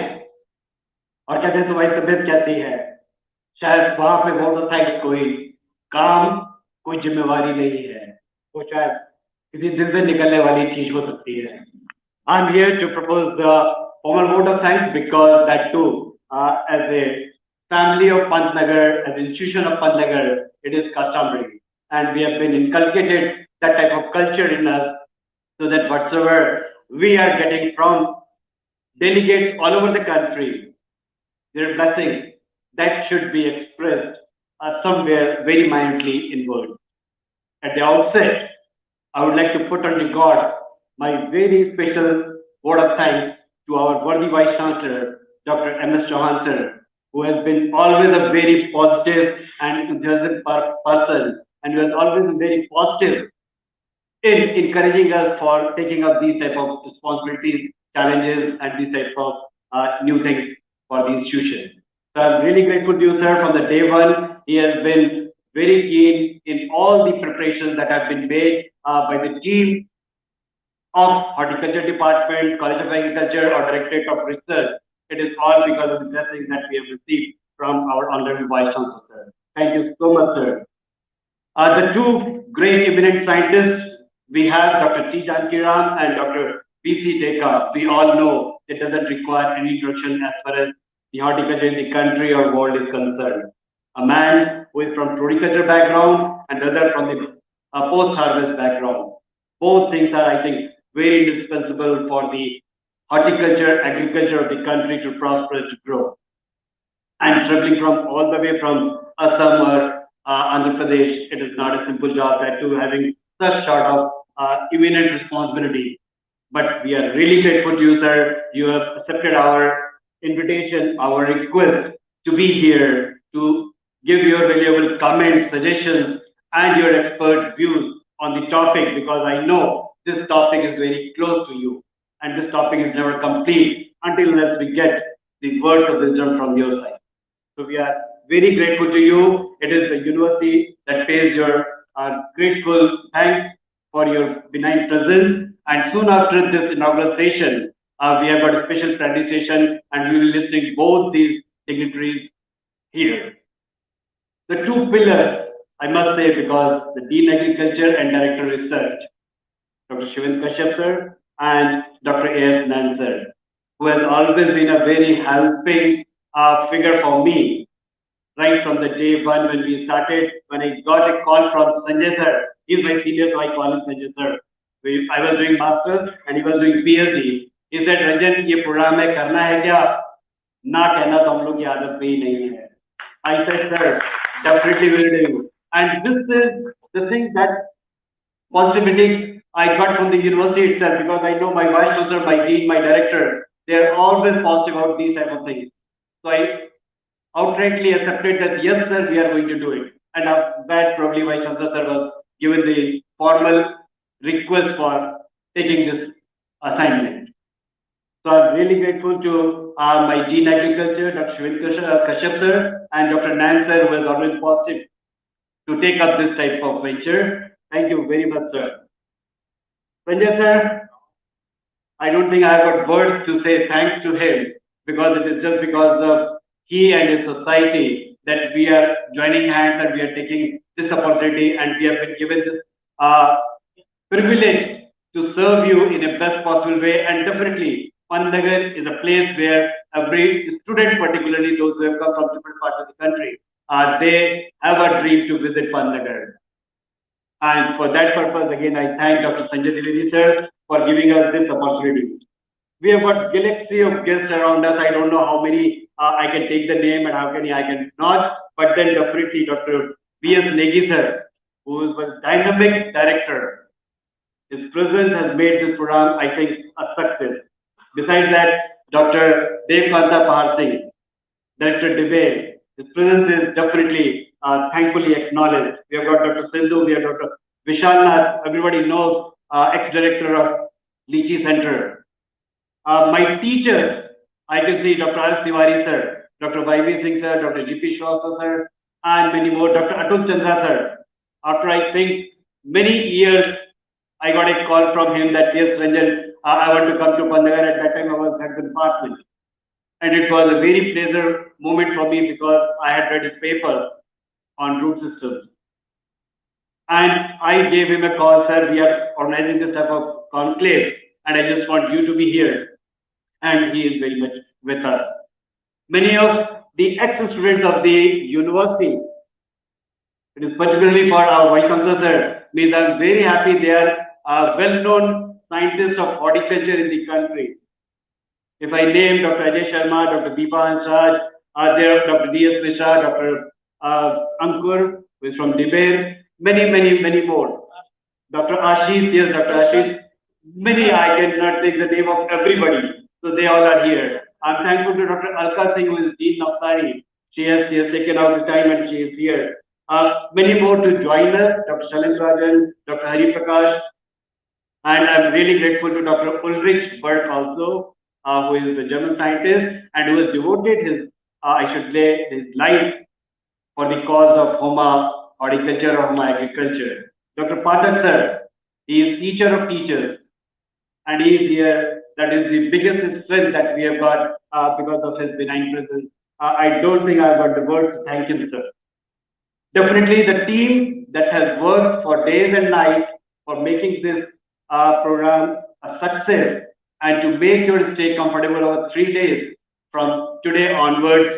और कहते हैं तुम्हारी तबीयत कैसी है। शायद वहां पे बहुत अच्छा है, कोई काम कोई जिम्मेवारी नहीं है, वो शायद किसी दिल से निकलने वाली चीज हो सकती है। I'm here to propose the formal vote of thanks because that too, as a family of Pantnagar, as an institution of Pantnagar, it is customary, and we have been inculcated that type of culture in us, so that whatsoever we are getting from delegates all over the country, their blessings, that should be expressed somewhere very minutely in words. At the outset, I would like to put on record my very special word of thanks to our worthy Vice Chancellor, Dr. M.S. Chauhan sir, who has been always a very positive and enthusiastic person, and who has always been very positive in encouraging us for taking up these type of responsibilities, challenges, and these type of new things for the institution. So I'm really grateful to you, sir. From the day one, he has been very keen in all the preparations that have been made by the team of Horticulture Department, College of Agriculture, or Directorate of Research. It is all because of the blessings that we have received from our honorable Vice Chancellor, sir. Thank you so much, sir. The two great eminent scientists, we have Dr. T. Jankiram and Dr. B.C. Deka. We all know it doesn't require any introduction as far as the horticulture in the country or world is concerned. A man who is from horticulture background and the other from the post-harvest background. Both things are, I think, very indispensable for the horticulture, agriculture of the country to prosper, to grow. And traveling from all the way from Assam or Andhra Pradesh, it is not a simple job, that too having such sort of imminent responsibility. But we are really grateful to you, sir. You have accepted our invitation, our request to be here to give your valuable comments, suggestions, and your expert views on the topic, because I know this topic is very close to you, and this topic is never complete until unless we get the words of wisdom from your side. So we are very grateful to you. It is the university that pays your grateful thanks for your benign presence. And soon after this inaugural session, we have got a special plenary session, and we will be listing both these dignitaries here. The two pillars, I must say, because the Dean Agriculture and Director Research, Dr. Shivan Kashyap sir and Dr. A.S. Nan sir, who has always been a very helping figure for me, right from the day one when we started. When I got a call from Sanjay sir, he's my senior, so I call him Sanjay sir. I was doing masters and he was doing PhD. He said, Ranjan, ये program में करना है क्या? ना कहना तो हम लोग की आदत पे ही नहीं है. I said, sir, definitely will do. And this is the thing, that positivity I got from the university itself, because I know my vice chancellor, my dean, my director, they are always positive about these type of things. So I outrightly accepted that, yes, sir, we are going to do it. And after that, probably vice chancellor sir was given the formal request for taking this assignment. So I'm really grateful to my Dean Agriculture, Dr. Shivan Kashyap sir, and Dr. Nan sir, who is always positive to take up this type of venture. Thank you very much, sir. Sanjay sir, I don't think I have got words to say thanks to him, because it is just because of he and his society that we are joining hands and we are taking this opportunity, and we have been given this privilege to serve you in a best possible way. And definitely, Pantnagar is a place where every student, particularly those who have come from different parts of the country, they have a dream to visit Pantnagar. And for that purpose, again, I thank Dr. Sanjay Dwivedi sir for giving us this opportunity. We have got galaxy of guests around us. I don't know how many I can take the name and how can I can not, but then definitely Dr. B.S. Negi sir, who was dynamic director. His presence has made this program, I think, a success. Besides that, Dr. Dev Kanta Pahar Singh, Director Debate, his presence is definitely thankfully acknowledged. We have got Dr. Sindhu, we have Dr. Vishal Nath, everybody knows, ex-director of Lychee Center. My teachers, I can see Dr. R. Tiwari sir, Dr. Y.V. Singh sir, Dr. G.P. Shawsa sir, and many more, Dr. Atul Chandra sir. After I think many years, I got a call from him that yes, Ranjan, I want to come to Pantnagar. At that time, I was at the department. And it was a very pleasant moment for me because I had read his paper on root systems. And I gave him a call, sir, we are organizing this type of conclave, and I just want you to be here. And he is very much with us. Many of the ex-students of the university, it is particularly for our Vice Chancellor, sir, means I'm very happy they are well-known scientists of horticulture in the country. If I name Dr. Ajay Sharma, Dr. Deepa Ansaj, there Dr. D.S. Mishra, Dr. Ankur, who is from Diber, many more. Dr. Ashish, yes, Dr. Ashish, many I cannot take the name of everybody, so they all are here. I'm thankful to Dr. Alka Singh, who is Dean of Sari. She has taken out the time and she is here. Many more to join us, Dr. Shailendra Rajan, Dr. Hari Prakash, and I'm really grateful to Dr. Ulrich Burke also, who is a German scientist and who has devoted his, I should say, his life for the cause of Homa horticulture or Homa agriculture. Dr. Pathak sir, he is teacher of teachers, and he is here. That is the biggest strength that we have got because of his benign presence. I don't think I've got the words to thank him, sir. Definitely the team that has worked for days and nights for making this program a success and to make your stay comfortable over 3 days from today onwards.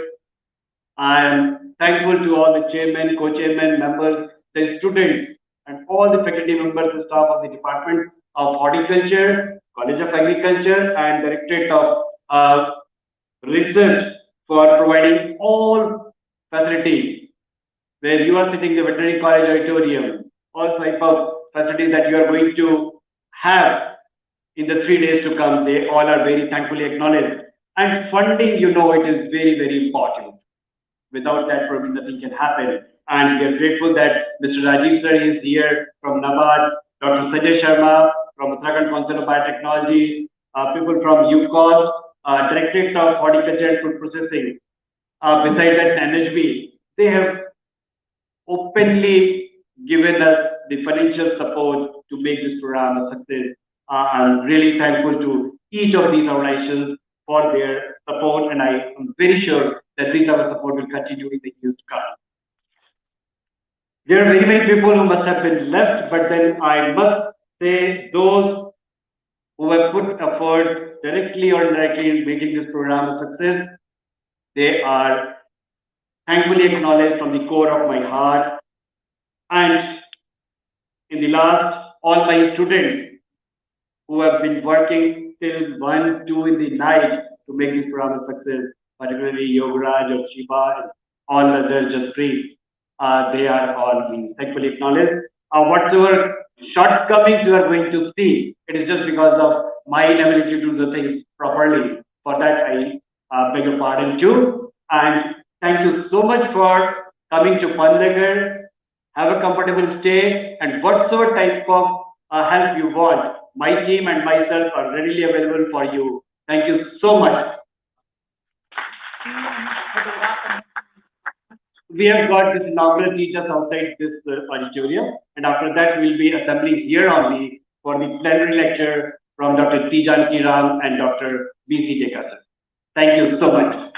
I am thankful to all the chairmen, co-chairmen, members, the students, and all the faculty members and staff of the Department of Horticulture, College of Agriculture, and Directorate of Research for providing all facilities. Where you are sitting in the veterinary college auditorium, all type of facilities that you are going to have in the 3 days to come, they all are very thankfully acknowledged. And funding, you know, it is very important. Without that, probably nothing can happen. And we are grateful that Mr. Rajiv sir is here from NABARD, Dr. Sanjay Sharma from Uttarakhand Council of Biotechnology, people from UCOS, Directorate of Horticulture and Food Processing. Besides that, NHB, they have openly given us the financial support to make this program a success. I'm really thankful to each of these organizations for their support, and I am very sure that this our support will continue in the years to come. There are very many people who must have been left, but then I must say those who have put effort directly or indirectly in making this program a success, they are thankfully acknowledged from the core of my heart. And in the last, all my students who have been working till 1, 2 in the night to make this program a success, particularly Yogaraj or Shiva and all others, just free, they are all being thankfully acknowledged. Whatsoever shortcomings you are going to see, it is just because of my inability to do the things properly. For that, I beg your pardon too. And thank you so much for coming to Pantnagar. Have a comfortable stay, and whatsoever type of help you want, my team and myself are readily available for you. Thank you so much. We have got this inaugural teachers outside this auditorium, and after that we will be assembling here only for the plenary lecture from Dr. T. Janaki Ram and Dr. B.C. Dekar. Thank you so much.